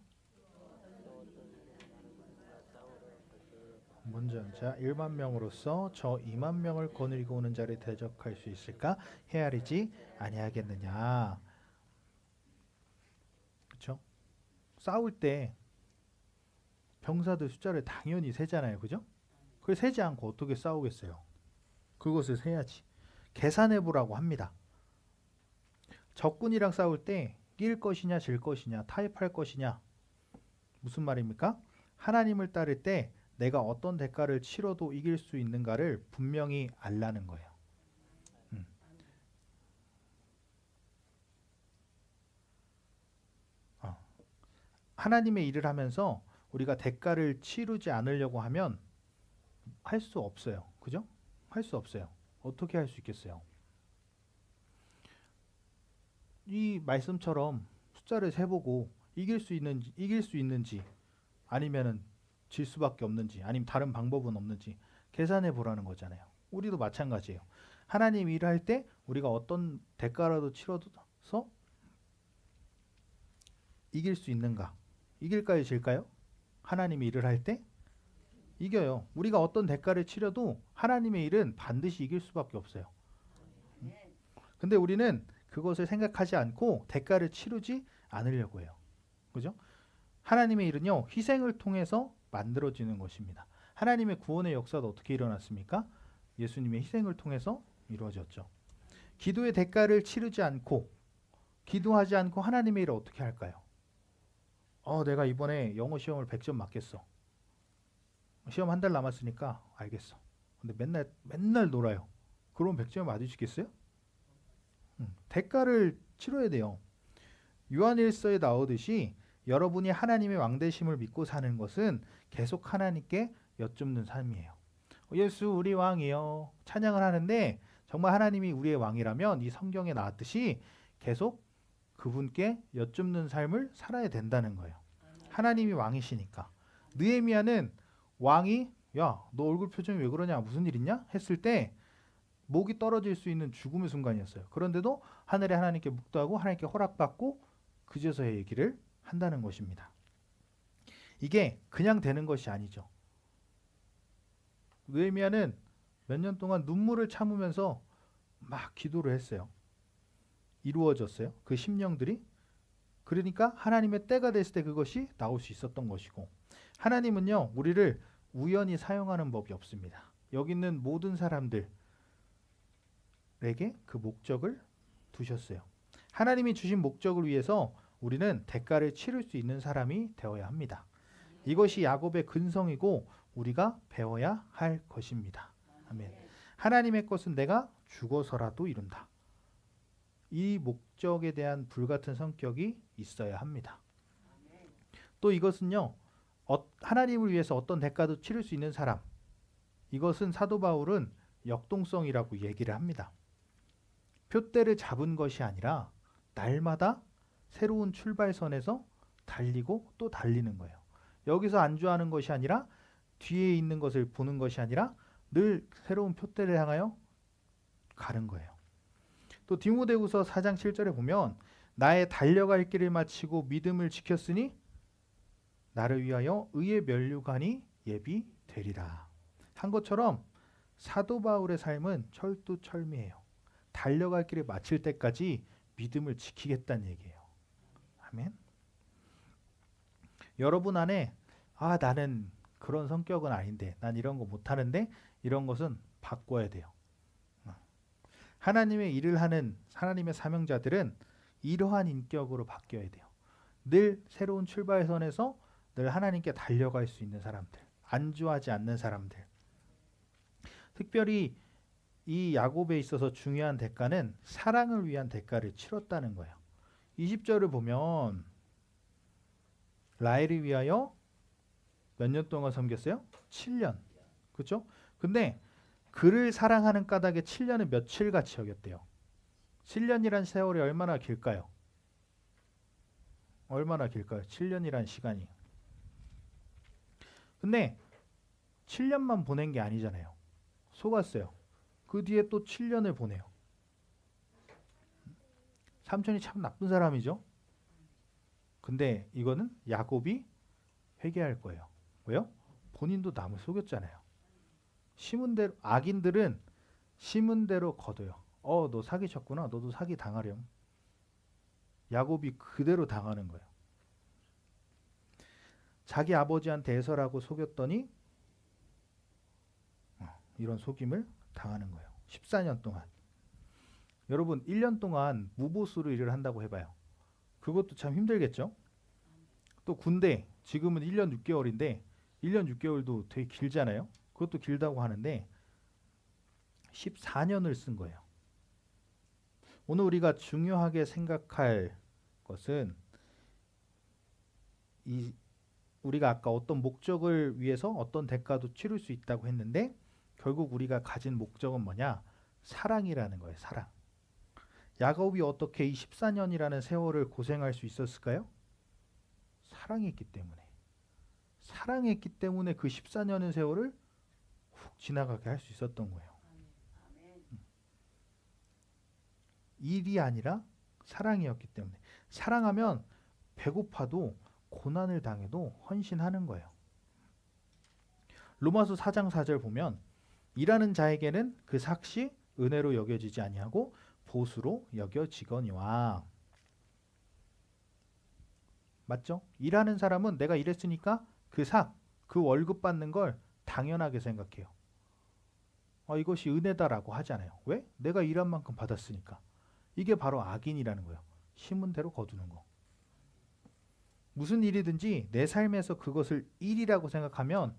먼저 자 1만 명으로서 저 2만 명을 거느리고 오는 자를 대적할 수 있을까? 헤아리지 아니하겠느냐. 싸울 때 병사들 숫자를 당연히 세잖아요. 그죠? 그걸 세지 않고 어떻게 싸우겠어요? 그것을 세야지. 계산해 보라고 합니다. 적군이랑 싸울 때 이길 것이냐 질 것이냐 타협할 것이냐 무슨 말입니까? 하나님을 따를 때 내가 어떤 대가를 치러도 이길 수 있는가를 분명히 알라는 거예요. 하나님의 일을 하면서 우리가 대가를 치르지 않으려고 하면 할 수 없어요. 그죠? 할 수 없어요. 어떻게 할 수 있겠어요? 이 말씀처럼 숫자를 세보고 이길 수 있는지 아니면은 질 수밖에 없는지 아니면 다른 방법은 없는지 계산해 보라는 거잖아요. 우리도 마찬가지예요. 하나님 일할 때 우리가 어떤 대가라도 치러서 이길 수 있는가? 이길까요, 질까요? 하나님이 일을 할 때 이겨요. 우리가 어떤 대가를 치려도 하나님의 일은 반드시 이길 수밖에 없어요. 근데 우리는 그것을 생각하지 않고 대가를 치르지 않으려고 해요. 그죠? 하나님의 일은요, 희생을 통해서 만들어지는 것입니다. 하나님의 구원의 역사도 어떻게 일어났습니까? 예수님의 희생을 통해서 이루어졌죠. 기도의 대가를 치르지 않고, 기도하지 않고 하나님의 일을 어떻게 할까요? 내가 이번에 영어 시험을 100점 맞겠어. 시험 한 달 남았으니까 알겠어. 근데 맨날 놀아요. 그럼 100점 맞으시겠어요? 대가를 치러야 돼요. 요한일서에 나오듯이 여러분이 하나님의 왕되심을 믿고 사는 것은 계속 하나님께 여쭙는 삶이에요. 예수 우리 왕이요. 찬양을 하는데 정말 하나님이 우리의 왕이라면 이 성경에 나왔듯이 계속 그분께 여쭙는 삶을 살아야 된다는 거예요. 하나님이 왕이시니까. 느헤미야는 왕이 야, 너 얼굴 표정이 왜 그러냐? 무슨 일 있냐? 했을 때 목이 떨어질 수 있는 죽음의 순간이었어요. 그런데도 하늘에 하나님께 묵도하고 하나님께 허락받고 그제서야 얘기를 한다는 것입니다. 이게 그냥 되는 것이 아니죠. 느헤미야는 몇 년 동안 눈물을 참으면서 막 기도를 했어요. 이루어졌어요. 그 심령들이. 그러니까 하나님의 때가 됐을 때 그것이 나올 수 있었던 것이고, 하나님은요 우리를 우연히 사용하는 법이 없습니다. 여기 있는 모든 사람들에게 그 목적을 두셨어요. 하나님이 주신 목적을 위해서 우리는 대가를 치를 수 있는 사람이 되어야 합니다. 이것이 야곱의 근성이고 우리가 배워야 할 것입니다. 아멘. 하나님의 것은 내가 죽어서라도 이룬다. 이 목적에 대한 불같은 성격이 있어야 합니다. 또 이것은요, 하나님을 위해서 어떤 대가도 치를 수 있는 사람, 이것은 사도 바울은 역동성이라고 얘기를 합니다. 표대를 잡은 것이 아니라 날마다 새로운 출발선에서 달리고 또 달리는 거예요. 여기서 안주하는 것이 아니라 뒤에 있는 것을 보는 것이 아니라 늘 새로운 표대를 향하여 가는 거예요. 또 디모데후서 4장 7절에 보면 나의 달려갈 길을 마치고 믿음을 지켰으니 나를 위하여 의의 면류관이 예비되리라. 한 것처럼 사도 바울의 삶은 철두철미해요. 달려갈 길을 마칠 때까지 믿음을 지키겠다는 얘기예요. 아멘. 여러분 안에 나는 그런 성격은 아닌데, 난 이런 거 못하는데, 이런 것은 바꿔야 돼요. 하나님의 일을 하는 하나님의 사명자들은 이러한 인격으로 바뀌어야 돼요. 늘 새로운 출발선에서 늘 하나님께 달려갈 수 있는 사람들, 안주하지 않는 사람들. 특별히 이 야곱에 있어서 중요한 대가는 사랑을 위한 대가를 치렀다는 거예요. 20절을 보면 라헬을 위하여 몇 년 동안 섬겼어요? 7년. 그렇죠? 근데 그를 사랑하는 까닭에 7년은 며칠같이 여겼대요. 7년이란 세월이 얼마나 길까요? 얼마나 길까요? 7년이란 시간이. 근데 7년만 보낸 게 아니잖아요. 속았어요. 그 뒤에 또 7년을 보내요. 삼촌이 참 나쁜 사람이죠. 근데 이거는 야곱이 회개할 거예요. 왜요? 본인도 남을 속였잖아요. 심은 대로, 악인들은 심은 대로 거둬요. 너 사기 쳤구나. 너도 사기 당하렴. 야곱이 그대로 당하는 거예요. 자기 아버지한테 애설하고 속였더니 이런 속임을 당하는 거예요. 14년 동안. 여러분 1년 동안 무보수로 일을 한다고 해봐요. 그것도 참 힘들겠죠. 또 군대 지금은 1년 6개월인데 1년 6개월도 되게 길잖아요. 그것도 길다고 하는데 14년을 쓴 거예요. 오늘 우리가 중요하게 생각할 것은 우리가 아까 어떤 목적을 위해서 어떤 대가도 치를 수 있다고 했는데 결국 우리가 가진 목적은 뭐냐? 사랑이라는 거예요. 사랑. 야곱이 어떻게 이 14년이라는 세월을 고생할 수 있었을까요? 사랑했기 때문에. 사랑했기 때문에 그 14년의 세월을 훅 지나가게 할 수 있었던 거예요. 일이 아니라 사랑이었기 때문에. 사랑하면 배고파도 고난을 당해도 헌신하는 거예요. 로마서 4장 4절 보면 일하는 자에게는 그 삭시 은혜로 여겨지지 아니하고 보수로 여겨지거니와. 맞죠? 일하는 사람은 내가 일했으니까 그 월급 받는 걸 당연하게 생각해요. 이것이 은혜다라고 하잖아요. 왜? 내가 일한 만큼 받았으니까. 이게 바로 악인이라는 거예요. 심은 대로 거두는 거. 무슨 일이든지 내 삶에서 그것을 일이라고 생각하면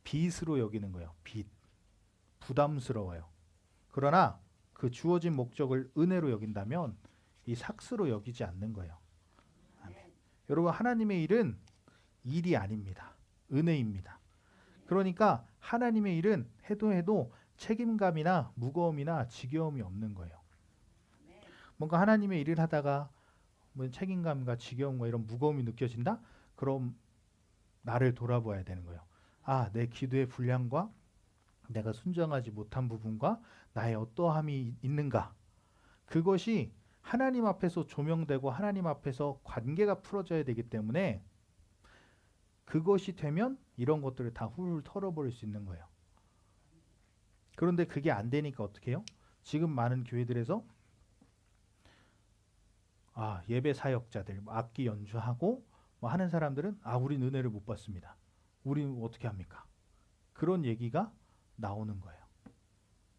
빚으로 여기는 거예요. 빚. 부담스러워요. 그러나 그 주어진 목적을 은혜로 여긴다면 이 삭스로 여기지 않는 거예요. 아멘. 여러분 하나님의 일은 일이 아닙니다. 은혜입니다. 그러니까 하나님의 일은 해도 책임감이나 무거움이나 지겨움이 없는 거예요. 뭔가 하나님의 일을 하다가 뭐 책임감과 지겨움과 이런 무거움이 느껴진다? 그럼 나를 돌아봐야 되는 거예요. 내 기도의 분량과 내가 순종하지 못한 부분과 나의 어떠함이 있는가? 그것이 하나님 앞에서 조명되고 하나님 앞에서 관계가 풀어져야 되기 때문에 그것이 되면 이런 것들을 다 훌훌 털어버릴 수 있는 거예요. 그런데 그게 안 되니까 어떻게 해요? 지금 많은 교회들에서 예배 사역자들 악기 연주하고 뭐 하는 사람들은 우린 은혜를 못 받습니다. 우린 어떻게 합니까? 그런 얘기가 나오는 거예요.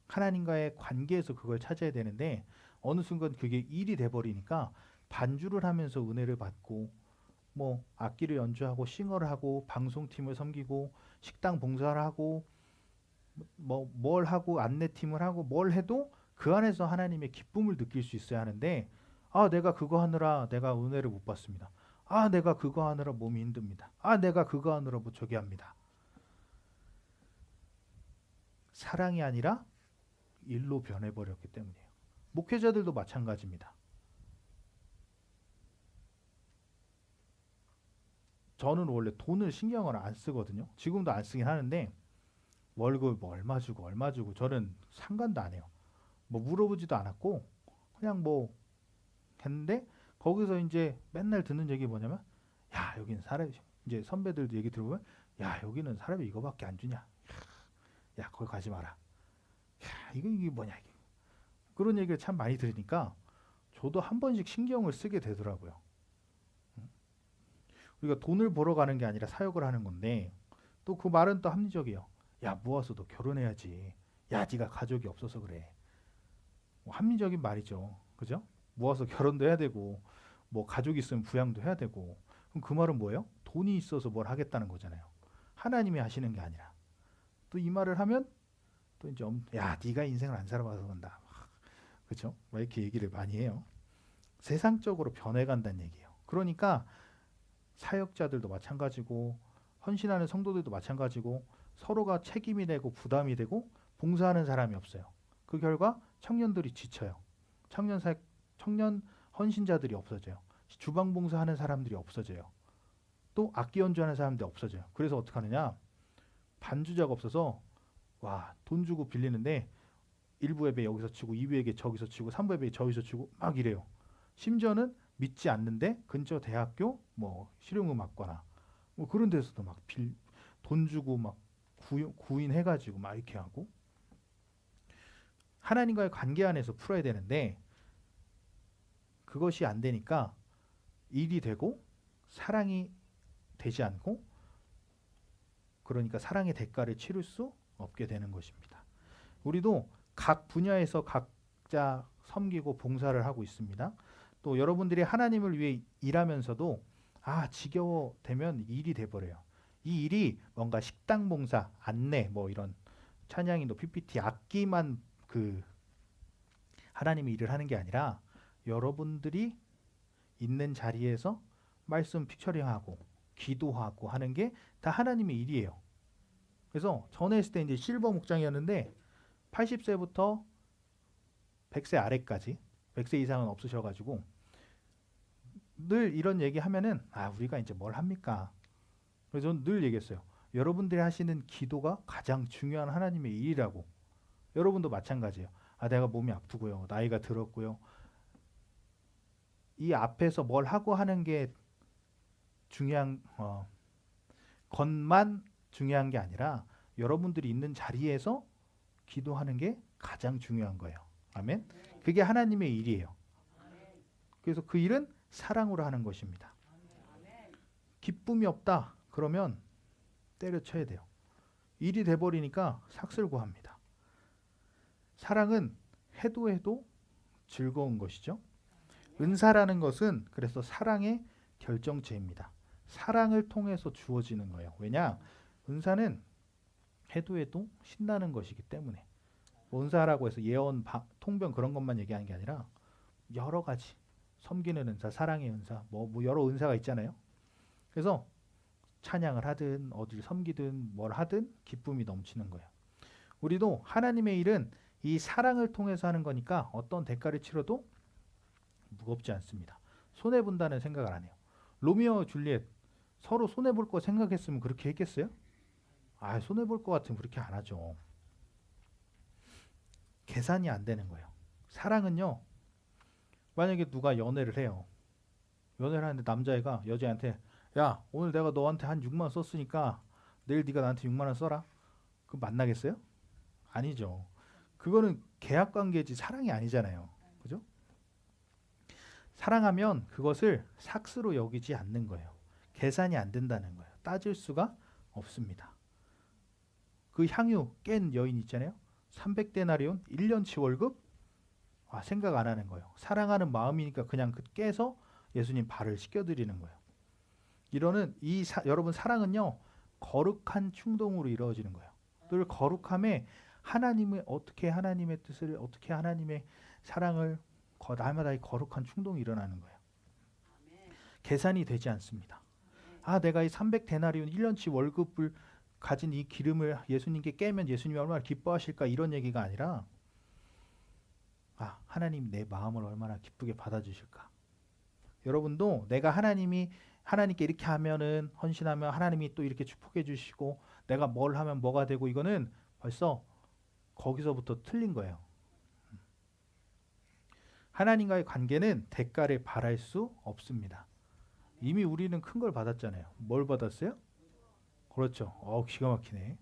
하나님과의 관계에서 그걸 찾아야 되는데 어느 순간 그게 일이 돼버리니까 반주를 하면서 은혜를 받고 뭐 악기를 연주하고 싱어를 하고 방송팀을 섬기고 식당 봉사를 하고 뭐 뭘 하고 안내팀을 하고 뭘 해도 그 안에서 하나님의 기쁨을 느낄 수 있어야 하는데 내가 그거 하느라 내가 은혜를 못 받습니다. 내가 그거 하느라 몸이 힘듭니다. 내가 그거 하느라 뭐 저기 합니다. 사랑이 아니라 일로 변해버렸기 때문이에요. 목회자들도 마찬가지입니다. 저는 원래 돈을 신경을 안 쓰거든요. 지금도 안 쓰긴 하는데 월급 뭐 얼마 주고 저는 상관도 안 해요. 뭐 물어보지도 않았고 그냥 뭐 했는데 거기서 이제 맨날 듣는 얘기 뭐냐면 여기는 사람이 이제 선배들도 얘기 들어보면 여기는 사람이 이거밖에 안 주냐. 거기 가지 마라. 이게 뭐냐 이게. 그런 얘기를 참 많이 들으니까 저도 한 번씩 신경을 쓰게 되더라고요. 우리가 돈을 벌어 가는 게 아니라 사역을 하는 건데 또 그 말은 또 합리적이에요. 모아서 너 결혼해야지. 네가 가족이 없어서 그래. 뭐 합리적인 말이죠. 그죠? 모아서 결혼도 해야 되고 뭐 가족이 있으면 부양도 해야 되고 그럼 그 말은 뭐예요? 돈이 있어서 뭘 하겠다는 거잖아요. 하나님이 하시는 게 아니라. 또 이 말을 하면 또 이제 네가 인생을 안 살아봐서 그런다. 그렇죠? 이렇게 얘기를 많이 해요. 세상적으로 변해간다는 얘기예요. 그러니까 사역자들도 마찬가지고 헌신하는 성도들도 마찬가지고 서로가 책임이 되고 부담이 되고 봉사하는 사람이 없어요. 그 결과 청년들이 지쳐요. 청년 헌신자들이 없어져요. 주방 봉사하는 사람들이 없어져요. 또 악기 연주하는 사람들이 없어져요. 그래서 어떻게 하느냐? 반주자가 없어서 돈 주고 빌리는데 1부 예배 여기서 치고 2부 예배 저기서 치고 3부 예배 저기서 치고 막 이래요. 심지어는 믿지 않는데 근처 대학교 뭐 실용음악과나 뭐 그런 데서도 막 돈 주고 막 구인해가지고 막 이렇게 하고 하나님과의 관계 안에서 풀어야 되는데 그것이 안 되니까 일이 되고 사랑이 되지 않고 그러니까 사랑의 대가를 치를 수 없게 되는 것입니다. 우리도 각 분야에서 각자 섬기고 봉사를 하고 있습니다. 또 여러분들이 하나님을 위해 일하면서도 지겨워 되면 일이 돼버려요. 이 일이 뭔가 식당 봉사, 안내, 뭐 이런 찬양인도 PPT, 악기만 그 하나님의 일을 하는 게 아니라 여러분들이 있는 자리에서 말씀 픽처링하고 기도하고 하는 게 다 하나님의 일이에요. 그래서 전에 했을 때 이제 실버 목장이었는데 80세부터 100세 아래까지 100세 이상은 없으셔가지고 늘 이런 얘기 하면은 우리가 이제 뭘 합니까? 그래서 저는 늘 얘기했어요. 여러분들이 하시는 기도가 가장 중요한 하나님의 일이라고. 여러분도 마찬가지예요. 내가 몸이 아프고요. 나이가 들었고요. 이 앞에서 뭘 하고 하는 게 중요한 것만 중요한 게 아니라 여러분들이 있는 자리에서 기도하는 게 가장 중요한 거예요. 아멘. 그게 하나님의 일이에요. 그래서 그 일은 사랑으로 하는 것입니다. 기쁨이 없다 그러면 때려쳐야 돼요. 일이 돼버리니까 삭슬 구합니다. 사랑은 해도 해도 즐거운 것이죠. 은사라는 것은 그래서 사랑의 결정체입니다. 사랑을 통해서 주어지는 거예요. 왜냐? 은사는 해도 해도 신나는 것이기 때문에. 은사라고 해서 예언, 통변 그런 것만 얘기하는 게 아니라 여러 가지 섬기는 은사, 사랑의 은사, 뭐 여러 은사가 있잖아요. 그래서 찬양을 하든 어딜 섬기든 뭘 하든 기쁨이 넘치는 거예요. 우리도 하나님의 일은 이 사랑을 통해서 하는 거니까 어떤 대가를 치러도 무겁지 않습니다. 손해본다는 생각을 안 해요. 로미오와 줄리엣 서로 손해볼 거 생각했으면 그렇게 했겠어요? 손해볼 것 같으면 그렇게 안 하죠. 계산이 안 되는 거예요. 사랑은요. 만약에 누가 연애를 해요. 연애를 하는데 남자애가 여자애한테 야 오늘 내가 너한테 한 6만 원 썼으니까 내일 네가 나한테 6만 원 써라. 그럼 만나겠어요? 아니죠. 그거는 계약관계지 사랑이 아니잖아요. 그죠? 사랑하면 그것을 삭스로 여기지 않는 거예요. 계산이 안 된다는 거예요. 따질 수가 없습니다. 그 향유 깬 여인 있잖아요. 300데나리온 1년치 월급 생각 안 하는 거예요. 사랑하는 마음이니까 그냥 깨서 예수님 발을 씻겨드리는 거예요. 여러분 사랑은요 거룩한 충동으로 이루어지는 거예요. 늘 거룩함에 어떻게 하나님의 뜻을 어떻게 하나님의 사랑을 날마다 거룩한 충동이 일어나는 거예요. 계산이 되지 않습니다. 내가 이 300데나리온 1년치 월급을 가진 이 기름을 예수님께 깨면 예수님이 얼마나 기뻐하실까 이런 얘기가 아니라 하나님 내 마음을 얼마나 기쁘게 받아주실까. 여러분도 내가 하나님께 이렇게 하면은 헌신하면 하나님이 또 이렇게 축복해 주시고 내가 뭘 하면 뭐가 되고 이거는 벌써 거기서부터 틀린 거예요. 하나님과의 관계는 대가를 바랄 수 없습니다. 이미 우리는 큰 걸 받았잖아요. 뭘 받았어요? 그렇죠. 기가 막히네.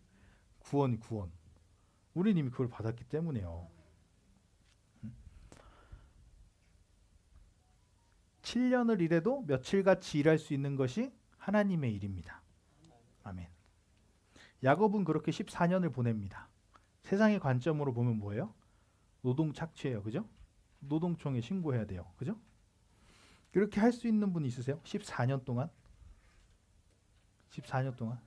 구원. 우리는 이미 그걸 받았기 때문에요. 7년을 일해도 며칠같이 일할 수 있는 것이 하나님의 일입니다. 아멘. 야곱은 그렇게 14년을 보냅니다. 세상의 관점으로 보면 뭐예요? 노동 착취예요. 그죠? 노동청에 신고해야 돼요. 그죠? 그렇게 할 수 있는 분 있으세요? 14년 동안? 14년 동안?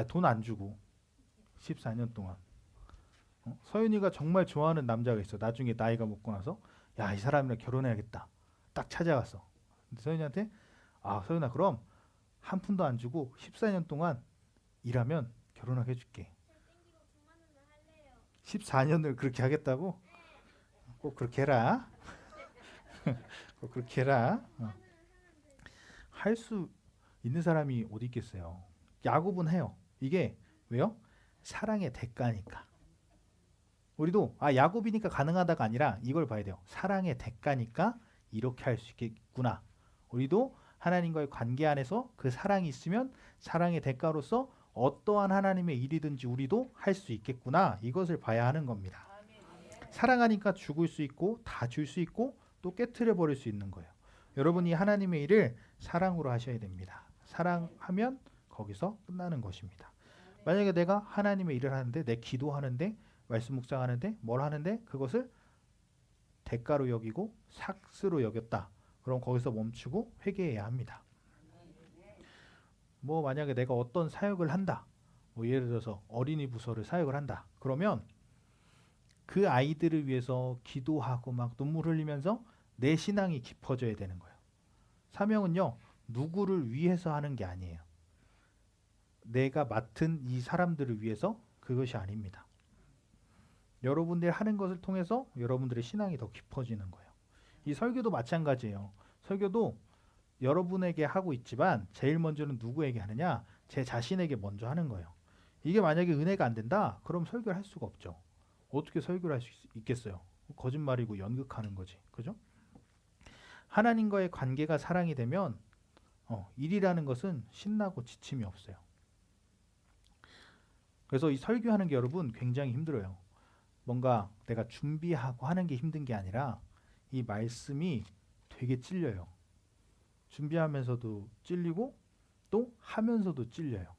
돈 안 주고 14년 동안. 서윤이가 정말 좋아하는 남자가 있어. 나중에 나이가 먹고 나서 이 사람이랑 결혼해야겠다. 딱 찾아갔어. 근데 서윤이한테 서윤아 그럼 한 푼도 안 주고 14년 동안 일하면 결혼하게 해줄게. 14년을 그렇게 하겠다고? 꼭 그렇게 해라. 꼭 그렇게 해라. 할 수 있는 사람이 어디 있겠어요. 야곱은 해요. 이게 왜요? 사랑의 대가니까. 우리도 야곱이니까 가능하다가 아니라 이걸 봐야 돼요. 사랑의 대가니까 이렇게 할 수 있겠구나. 우리도 하나님과의 관계 안에서 그 사랑이 있으면 사랑의 대가로서 어떠한 하나님의 일이든지 우리도 할 수 있겠구나. 이것을 봐야 하는 겁니다. 사랑하니까 죽을 수 있고 다 줄 수 있고 또 깨트려 버릴 수 있는 거예요. 여러분이 하나님의 일을 사랑으로 하셔야 됩니다. 사랑하면 거기서 끝나는 것입니다. 만약에 내가 하나님의 일을 하는데 내 기도하는데 말씀 묵상하는데 뭘 하는데 그것을 대가로 여기고 삭스로 여겼다. 그럼 거기서 멈추고 회개해야 합니다. 뭐 만약에 내가 어떤 사역을 한다. 뭐 예를 들어서 어린이 부서를 사역을 한다. 그러면 그 아이들을 위해서 기도하고 막 눈물 흘리면서 내 신앙이 깊어져야 되는 거예요. 사명은요. 누구를 위해서 하는 게 아니에요. 내가 맡은 이 사람들을 위해서 그것이 아닙니다. 여러분들이 하는 것을 통해서 여러분들의 신앙이 더 깊어지는 거예요. 이 설교도 마찬가지예요. 설교도 여러분에게 하고 있지만 제일 먼저는 누구에게 하느냐? 제 자신에게 먼저 하는 거예요. 이게 만약에 은혜가 안 된다? 그럼 설교를 할 수가 없죠. 어떻게 설교를 할 수 있겠어요? 거짓말이고 연극하는 거지. 그죠? 하나님과의 관계가 사랑이 되면 일이라는 것은 신나고 지침이 없어요. 그래서 이 설교하는 게 여러분 굉장히 힘들어요. 뭔가 내가 준비하고 하는 게 힘든 게 아니라 이 말씀이 되게 찔려요. 준비하면서도 찔리고 또 하면서도 찔려요.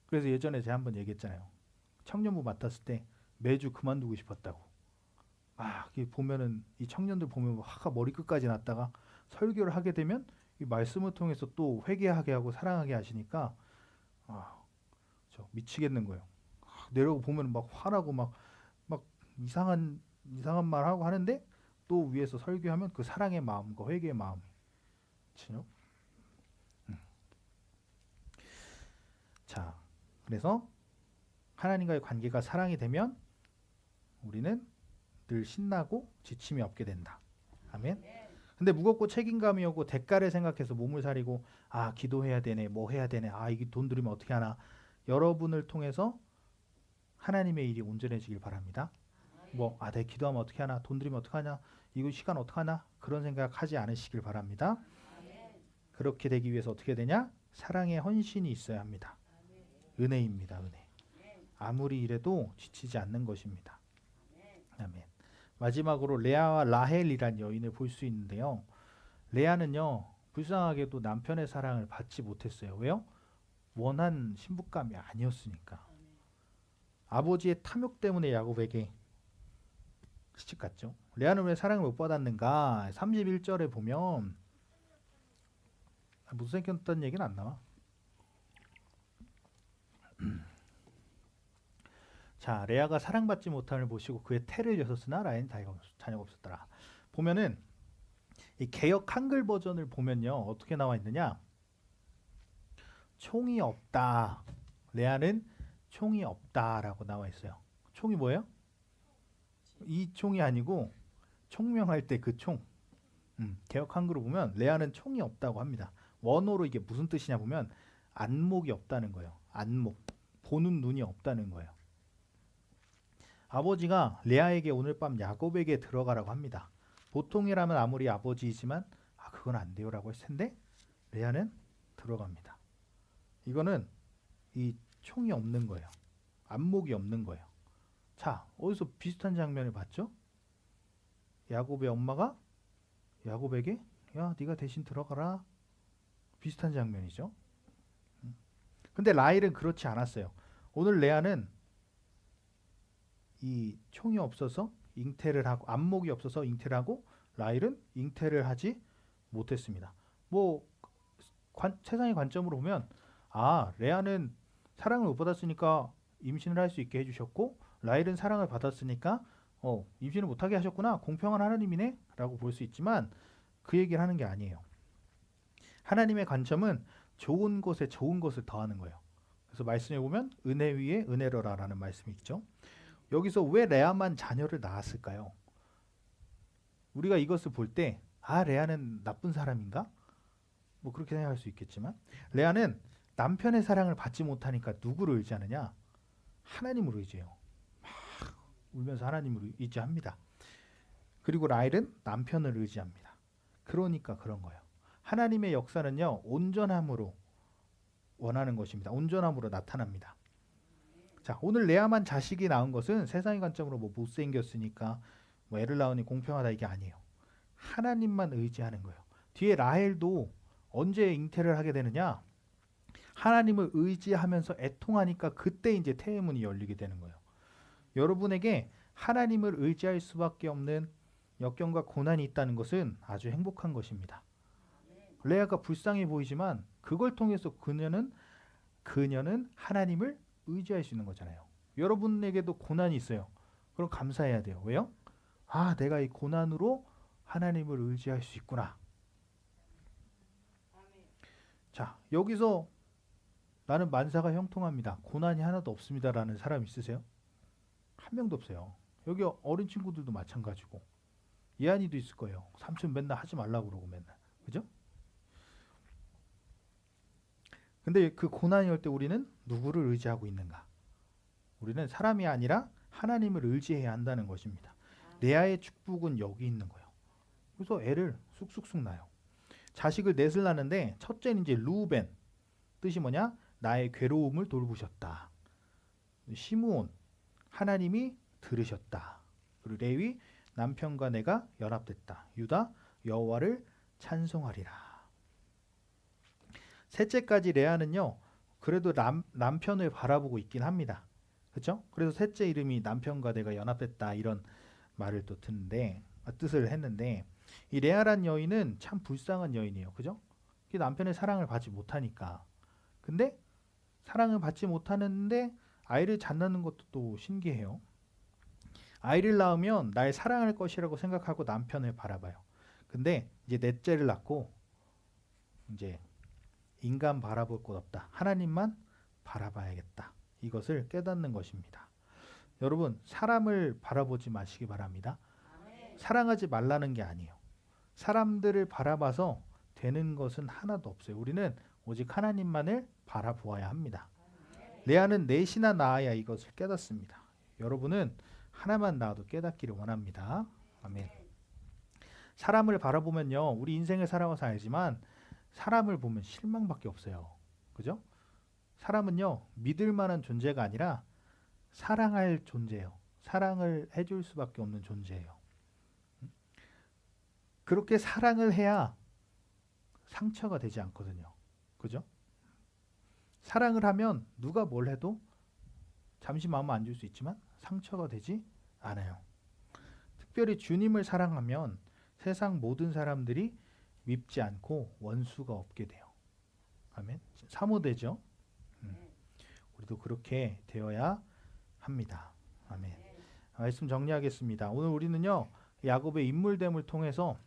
그래서 예전에 제가 한번 얘기했잖아요. 청년부 맡았을 때 매주 그만두고 싶었다고. 이게 보면은 이 청년들 보면 화가 머리끝까지 났다가 설교를 하게 되면 이 말씀을 통해서 또 회개하게 하고 사랑하게 하시니까 저 미치겠는 거예요. 내려고 보면 막 화나고 막 이상한 말 하고 하는데 또 위에서 설교하면 그 사랑의 마음과 회개의 마음이 그렇죠? 자, 그래서 하나님과의 관계가 사랑이 되면 우리는 늘 신나고 지침이 없게 된다. 아멘. 근데 무겁고 책임감이 오고 대가를 생각해서 몸을 사리고 기도해야 되네, 뭐 해야 되네, 이게 돈 들이면 어떻게 하나. 여러분을 통해서 하나님의 일이 온전해지길 바랍니다. 내 기도하면 어떻게 하나, 돈 들이면 어떻게 하냐, 이거 시간 어떻게 하나, 그런 생각하지 않으시길 바랍니다. 그렇게 되기 위해서 어떻게 되냐? 사랑의 헌신이 있어야 합니다. 은혜입니다. 은혜. 아무리 이래도 지치지 않는 것입니다. 아멘. 마지막으로 레아와 라헬이란 여인을 볼 수 있는데요. 레아는요, 불쌍하게도 남편의 사랑을 받지 못했어요. 왜요? 원한 신부감이 아니었으니까. 아버지의 탐욕 때문에 야곱에게 시집갔죠. 레아는 왜 사랑을 못 받았는가? 31절에 보면 못생겼다는 얘기는 안 나와. 자, 레아가 사랑받지 못함을 보시고 그의 태를 여섰으나 라헬은 자녀가 없었더라. 보면은 이 개역 한글 버전을 보면요, 어떻게 나와 있느냐? 총이 없다. 레아는 총이 없다라고 나와 있어요. 총이 뭐예요? 이 총이 아니고 총명할 때 그 총. 개역 한글을 보면 레아는 총이 없다고 합니다. 원어로 이게 무슨 뜻이냐 보면 안목이 없다는 거예요. 안목. 보는 눈이 없다는 거예요. 아버지가 레아에게 오늘 밤 야곱에게 들어가라고 합니다. 보통이라면 아무리 아버지이지만 그건 안 돼요라고 했을 텐데 레아는 들어갑니다. 이거는 이 총이 없는 거예요. 안목이 없는 거예요. 자, 어디서 비슷한 장면을 봤죠? 야곱의 엄마가 야곱에게 네가 대신 들어가라. 비슷한 장면이죠. 근데 라헬은 그렇지 않았어요. 오늘 레아는 이 총이 없어서 잉태를 하고 안목이 없어서 잉태를 하고 라헬은 잉태를 하지 못했습니다. 세상의 관점으로 보면 레아는 사랑을 못 받았으니까 임신을 할 수 있게 해주셨고 라헬은 사랑을 받았으니까 임신을 못하게 하셨구나. 공평한 하나님이네 라고 볼 수 있지만 그 얘기를 하는 게 아니에요. 하나님의 관점은 좋은 것에 좋은 것을 더하는 거예요. 그래서 말씀에 보면 은혜 위에 은혜로라 라는 말씀이 있죠. 여기서 왜 레아만 자녀를 낳았을까요? 우리가 이것을 볼 때 레아는 나쁜 사람인가? 그렇게 생각할 수 있겠지만 레아는 남편의 사랑을 받지 못하니까 누구를 의지하느냐? 하나님을 의지해요. 막 울면서 하나님을 의지합니다. 그리고 라헬은 남편을 의지합니다. 그러니까 그런 거예요. 하나님의 역사는요, 온전함으로 원하는 것입니다. 온전함으로 나타납니다. 자, 오늘 레아만 자식이 낳은 것은 세상의 관점으로 못생겼으니까 애를 낳으니 공평하다 이게 아니에요. 하나님만 의지하는 거예요. 뒤에 라헬도 언제 잉태를 하게 되느냐? 하나님을 의지하면서 애통하니까 그때 이제 태의 문이 열리게 되는 거예요. 여러분에게 하나님을 의지할 수밖에 없는 역경과 고난이 있다는 것은 아주 행복한 것입니다. 레아가 불쌍해 보이지만 그걸 통해서 그녀는 하나님을 의지할 수 있는 거잖아요. 여러분에게도 고난이 있어요. 그럼 감사해야 돼요. 왜요? 아, 내가 이 고난으로 하나님을 의지할 수 있구나. 자, 여기서 나는 만사가 형통합니다. 고난이 하나도 없습니다라는 사람 있으세요? 한 명도 없어요. 여기 어린 친구들도 마찬가지고. 예한이도 있을 거예요. 삼촌 맨날 하지 말라고 그러고 맨날. 그죠? 근데 그 고난이 올 때 우리는 누구를 의지하고 있는가? 우리는 사람이 아니라 하나님을 의지해야 한다는 것입니다. 레아의 축복은 여기 있는 거예요. 그래서 애를 쑥쑥쑥 낳아요. 자식을 넷을 낳는데 첫째는 이제 루벤. 뜻이 뭐냐? 나의 괴로움을 돌보셨다. 시므온. 하나님이 들으셨다. 그리고 레위. 남편과 내가 연합됐다. 유다. 여호와를 찬송하리라. 셋째까지 레아는요. 그래도 남편을 바라보고 있긴 합니다. 그렇죠? 그래서 셋째 이름이 남편과 내가 연합됐다 이런 말을 또 뜻을 했는데 이 레아란 여인은 참 불쌍한 여인이에요. 그죠? 남편의 사랑을 받지 못하니까. 근데 사랑을 받지 못하는데 아이를 잘 낳는 것도 또 신기해요. 아이를 낳으면 날 사랑할 것이라고 생각하고 남편을 바라봐요. 근데 이제 넷째를 낳고 이제 인간 바라볼 것 없다. 하나님만 바라봐야겠다. 이것을 깨닫는 것입니다. 여러분, 사람을 바라보지 마시기 바랍니다. 사랑하지 말라는 게 아니에요. 사람들을 바라봐서 되는 것은 하나도 없어요. 우리는 오직 하나님만을 바라보아야 합니다. 레아는 넷이나 낳아야 이것을 깨닫습니다. 여러분은 하나만 낳아도 깨닫기를 원합니다. 아멘. 사람을 바라보면요. 우리 인생을 살아가서 알지만 사람을 보면 실망밖에 없어요. 그죠? 사람은요. 믿을 만한 존재가 아니라 사랑할 존재예요. 사랑을 해줄 수밖에 없는 존재예요. 그렇게 사랑을 해야 상처가 되지 않거든요. 그죠? 사랑을 하면 누가 뭘 해도 잠시 마음 안 줄 수 있지만 상처가 되지 않아요. 특별히 주님을 사랑하면 세상 모든 사람들이 밉지 않고 원수가 없게 돼요. 아멘. 사모되죠. 우리도 그렇게 되어야 합니다. 아멘. 말씀 정리하겠습니다. 오늘 우리는요. 야곱의 인물됨을 통해서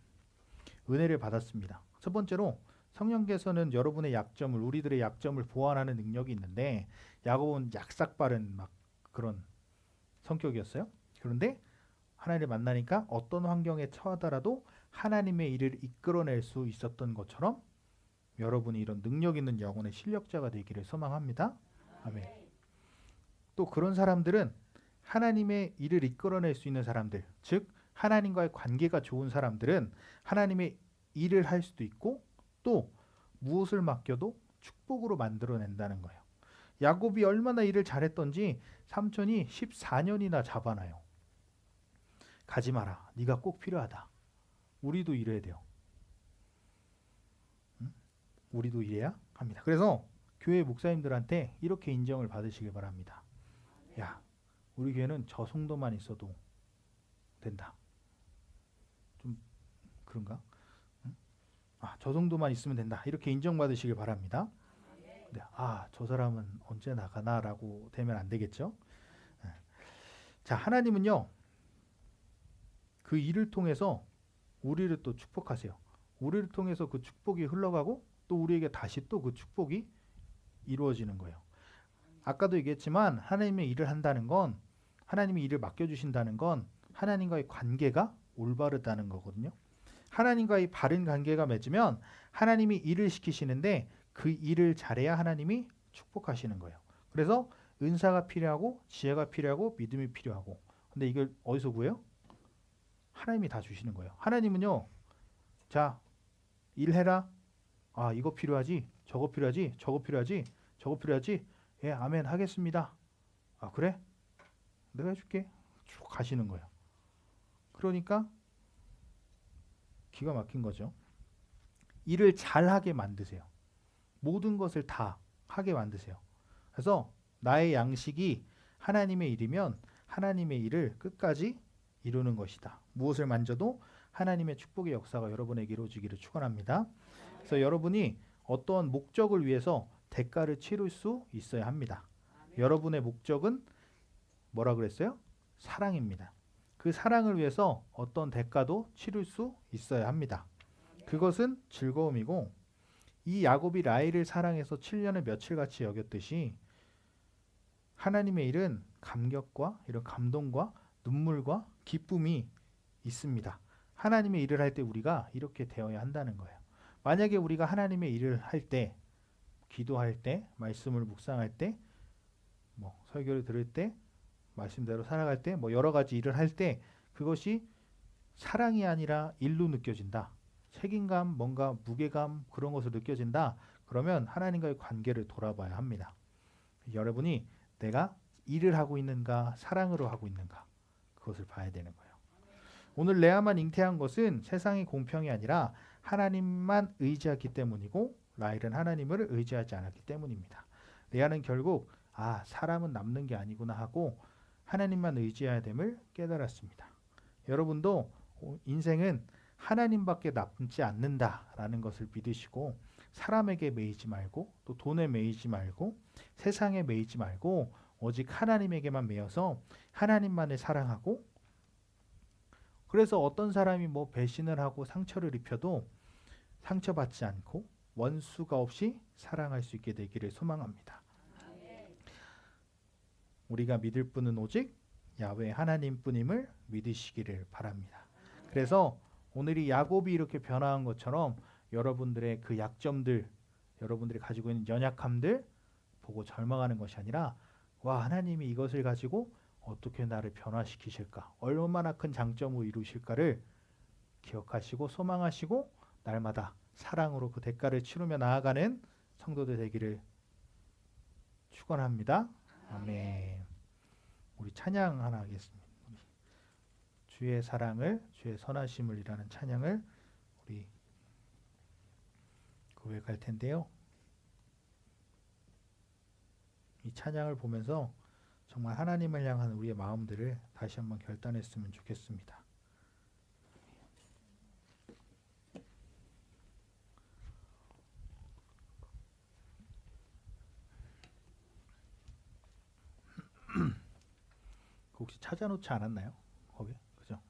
은혜를 받았습니다. 첫 번째로 성령께서는 여러분의 약점을 우리들의 약점을 보완하는 능력이 있는데 야곱은 약삭빠른 막 그런 성격이었어요. 그런데 하나님을 만나니까 어떤 환경에 처하더라도 하나님의 일을 이끌어낼 수 있었던 것처럼 여러분이 이런 능력 있는 영혼의 실력자가 되기를 소망합니다. 아멘. 또 그런 사람들은 하나님의 일을 이끌어낼 수 있는 사람들, 즉 하나님과의 관계가 좋은 사람들은 하나님의 일을 할 수도 있고 또 무엇을 맡겨도 축복으로 만들어낸다는 거예요. 야곱이 얼마나 일을 잘했던지 삼촌이 14년이나 잡아놔요. 가지 마라. 네가 꼭 필요하다. 우리도 일해야 돼요. 우리도 일해야 합니다. 그래서 교회 목사님들한테 이렇게 인정을 받으시길 바랍니다. 야, 우리 교회는 저 성도만 있어도 된다. 좀 그런가? 저 정도만 있으면 된다. 이렇게 인정받으시길 바랍니다. 네, 저 사람은 언제 나가나라고 되면 안 되겠죠? 자, 하나님은요. 그 일을 통해서 우리를 또 축복하세요. 우리를 통해서 그 축복이 흘러가고 또 우리에게 다시 또 그 축복이 이루어지는 거예요. 아까도 얘기했지만 하나님의 일을 한다는 건 하나님이 일을 맡겨주신다는 건 하나님과의 관계가 올바르다는 거거든요. 하나님과의 바른 관계가 맺으면 하나님이 일을 시키시는데 그 일을 잘해야 하나님이 축복하시는 거예요. 그래서 은사가 필요하고 지혜가 필요하고 믿음이 필요하고 근데 이걸 어디서 구해요? 하나님이 다 주시는 거예요. 하나님은요. 자, 일해라. 이거 필요하지. 저거 필요하지. 저거 필요하지. 저거 필요하지. 예, 아멘 하겠습니다. 그래? 내가 해줄게. 쭉 가시는 거예요. 그러니까 기가 막힌 거죠. 일을 잘하게 만드세요. 모든 것을 다 하게 만드세요. 그래서 나의 양식이 하나님의 일이면 하나님의 일을 끝까지 이루는 것이다. 무엇을 만져도 하나님의 축복의 역사가 여러분에게 이루어지기를 축원합니다. 그래서 여러분이 어떠한 목적을 위해서 대가를 치를 수 있어야 합니다. 여러분의 목적은 뭐라 그랬어요? 사랑입니다. 그 사랑을 위해서 어떤 대가도 치를 수 있어야 합니다. 그것은 즐거움이고, 이 야곱이 라헬을 사랑해서 7년을 며칠같이 여겼듯이 하나님의 일은 감격과 이런 감동과 눈물과 기쁨이 있습니다. 하나님의 일을 할 때 우리가 이렇게 되어야 한다는 거예요. 만약에 우리가 하나님의 일을 할 때, 기도할 때, 말씀을 묵상할 때, 설교를 들을 때, 말씀대로 살아갈 때, 여러 가지 일을 할 때 그것이 사랑이 아니라 일로 느껴진다. 책임감, 뭔가 무게감 그런 것으로 느껴진다. 그러면 하나님과의 관계를 돌아봐야 합니다. 여러분이 내가 일을 하고 있는가, 사랑으로 하고 있는가, 그것을 봐야 되는 거예요. 오늘 레아만 잉태한 것은 세상의 공평이 아니라 하나님만 의지했기 때문이고, 라헬은 하나님을 의지하지 않았기 때문입니다. 레아는 결국 사람은 남는 게 아니구나 하고 하나님만 의지해야 됨을 깨달았습니다. 여러분도 인생은 하나님밖에 남지 않는다라는 것을 믿으시고, 사람에게 매이지 말고, 또 돈에 매이지 말고, 세상에 매이지 말고 오직 하나님에게만 매여서 하나님만을 사랑하고, 그래서 어떤 사람이 배신을 하고 상처를 입혀도 상처받지 않고 원수가 없이 사랑할 수 있게 되기를 소망합니다. 우리가 믿을 분은 오직 야훼 하나님뿐임을 믿으시기를 바랍니다. 그래서 오늘이 야곱이 이렇게 변화한 것처럼 여러분들의 그 약점들, 여러분들이 가지고 있는 연약함들 보고 절망하는 것이 아니라, 하나님이 이것을 가지고 어떻게 나를 변화시키실까, 얼마나 큰 장점을 이루실까를 기억하시고 소망하시고 날마다 사랑으로 그 대가를 치르며 나아가는 성도들 되기를 축원합니다. 아멘. 우리 찬양 하나 하겠습니다. 주의 사랑을, 주의 선하심을 이라는 찬양을 우리 고백할 텐데요. 이 찬양을 보면서 정말 하나님을 향한 우리의 마음들을 다시 한번 결단했으면 좋겠습니다. 혹시 찾아놓지 않았나요? 거기? 그죠?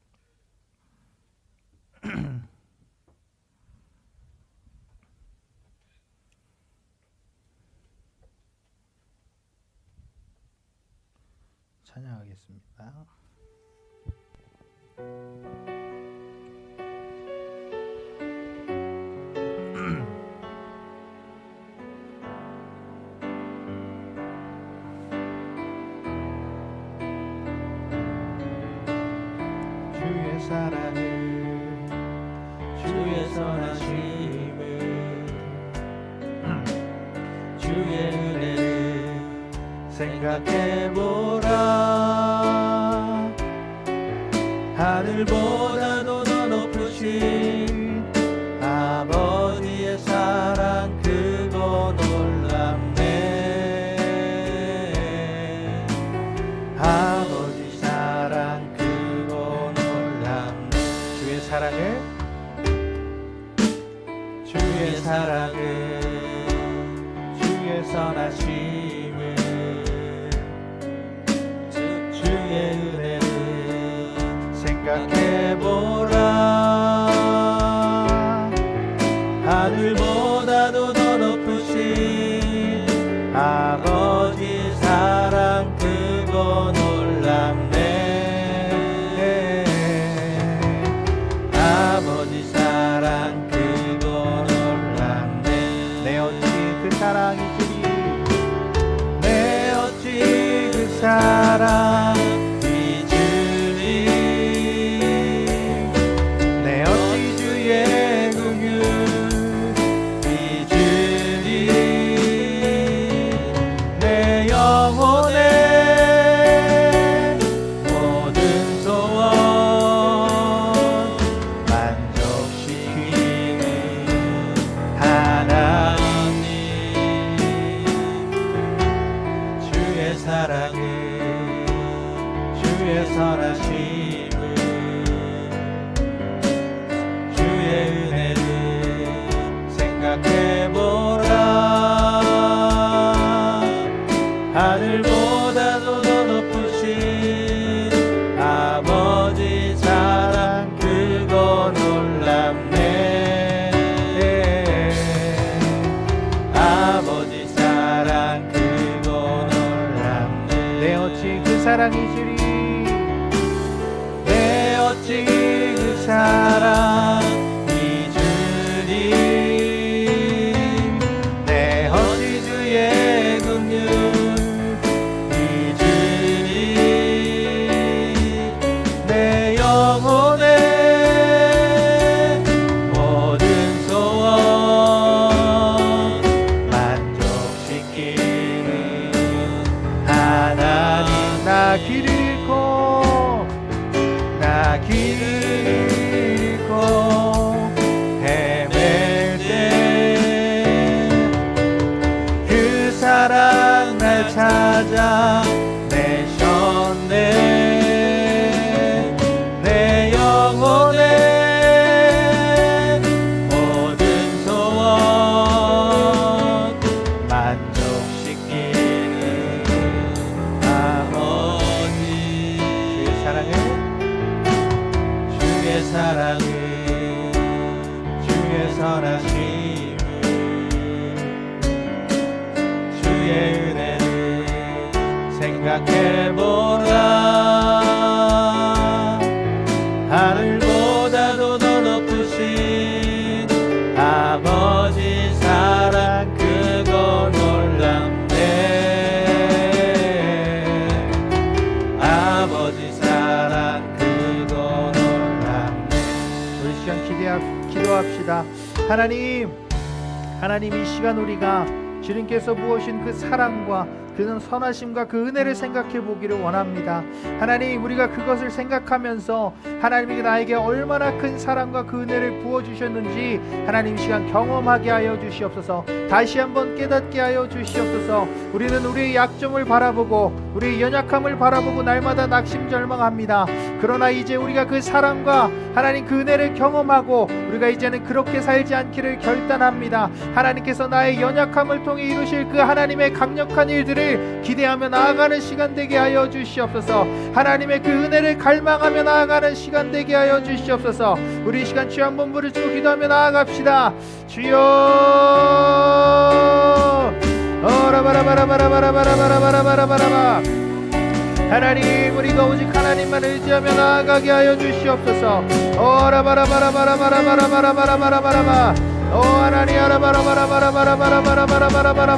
찬양하겠습니다. 주의 사랑을, 주의 선하심을, 주의 은혜를 생각해보라. 하늘보다도 더 높으신 아버지의 사랑 크고 놀랍네. 아버지 사랑 크고 놀랍네. 주의 사랑을, 주의 사랑을, 주의 선하심을, 주의 은혜를 생각해보라. 하늘보다도 더 높으신 아버지 사랑 크고 놀랍네. 아버지 사랑 크고 놀랍네. 내 어찌 그 사랑이지, 내 어찌 그 사랑 잊으리. 사랑을 주의 선하심을 주의 은혜를 생각해보라. 하늘보다도 더 높으신 아버지 사랑 그거 놀랍네. 아버지 사랑 그거 놀랍네. 내 어찌 그 사랑이시리. 내 어찌 그 사랑 잊으리. 내 어찌 주의 긍휼 잊으리. 내 영혼의 모든 소원 만족시키는 하나님. 나 길을 잃고 헤맬 때 그 사랑 날 찾아 내셨네. 내 영혼의 모든 소원 만족시키는 아버지. 주의 사랑을 주의 선하심을 주의 은혜를 생각해보라. 하늘보다도 더 높으신 아버지 사랑 그거 놀랍네. 아버지 사랑 그거 놀랍네. 우리 시간 기도합시다. 하나님 이 시간 우리가 주님께서 부으신 그 사랑과 그는 선하심과 그 은혜를 생각해 보기를 원합니다. 하나님, 우리가 그것을 생각하면서 하나님이 나에게 얼마나 큰 사랑과 그 은혜를 부어주셨는지 하나님 이 시간 경험하게 하여 주시옵소서. 다시 한번 깨닫게 하여 주시옵소서. 우리는 우리의 약점을 바라보고 우리의 연약함을 바라보고 날마다 낙심절망합니다. 그러나 이제 우리가 그 사랑과 하나님 그 은혜를 경험하고 우리가 이제는 그렇게 살지 않기를 결단합니다. 하나님께서 나의 연약함을 통해 이루실 그 하나님의 강력한 일들을 기대하며 나아가는 시간 되게 하여 주시옵소서. 하나님의 그 은혜를 갈망하며 나아가는 시간 되게 하여 주시옵소서. 우리 이 시간 주여 한번 부르짖고 기도하며 나아갑시다. 주여 어라바라바라바라바라바라바라바라바라바라바라. 하나님, 우리가 오직 하나님만 의지하며 나아가게 하여 주시옵소서. 어라바라바라바라바라바라바라바라바라바라. 오 하나님, 아라바라바라바라바라바라바라바라바라.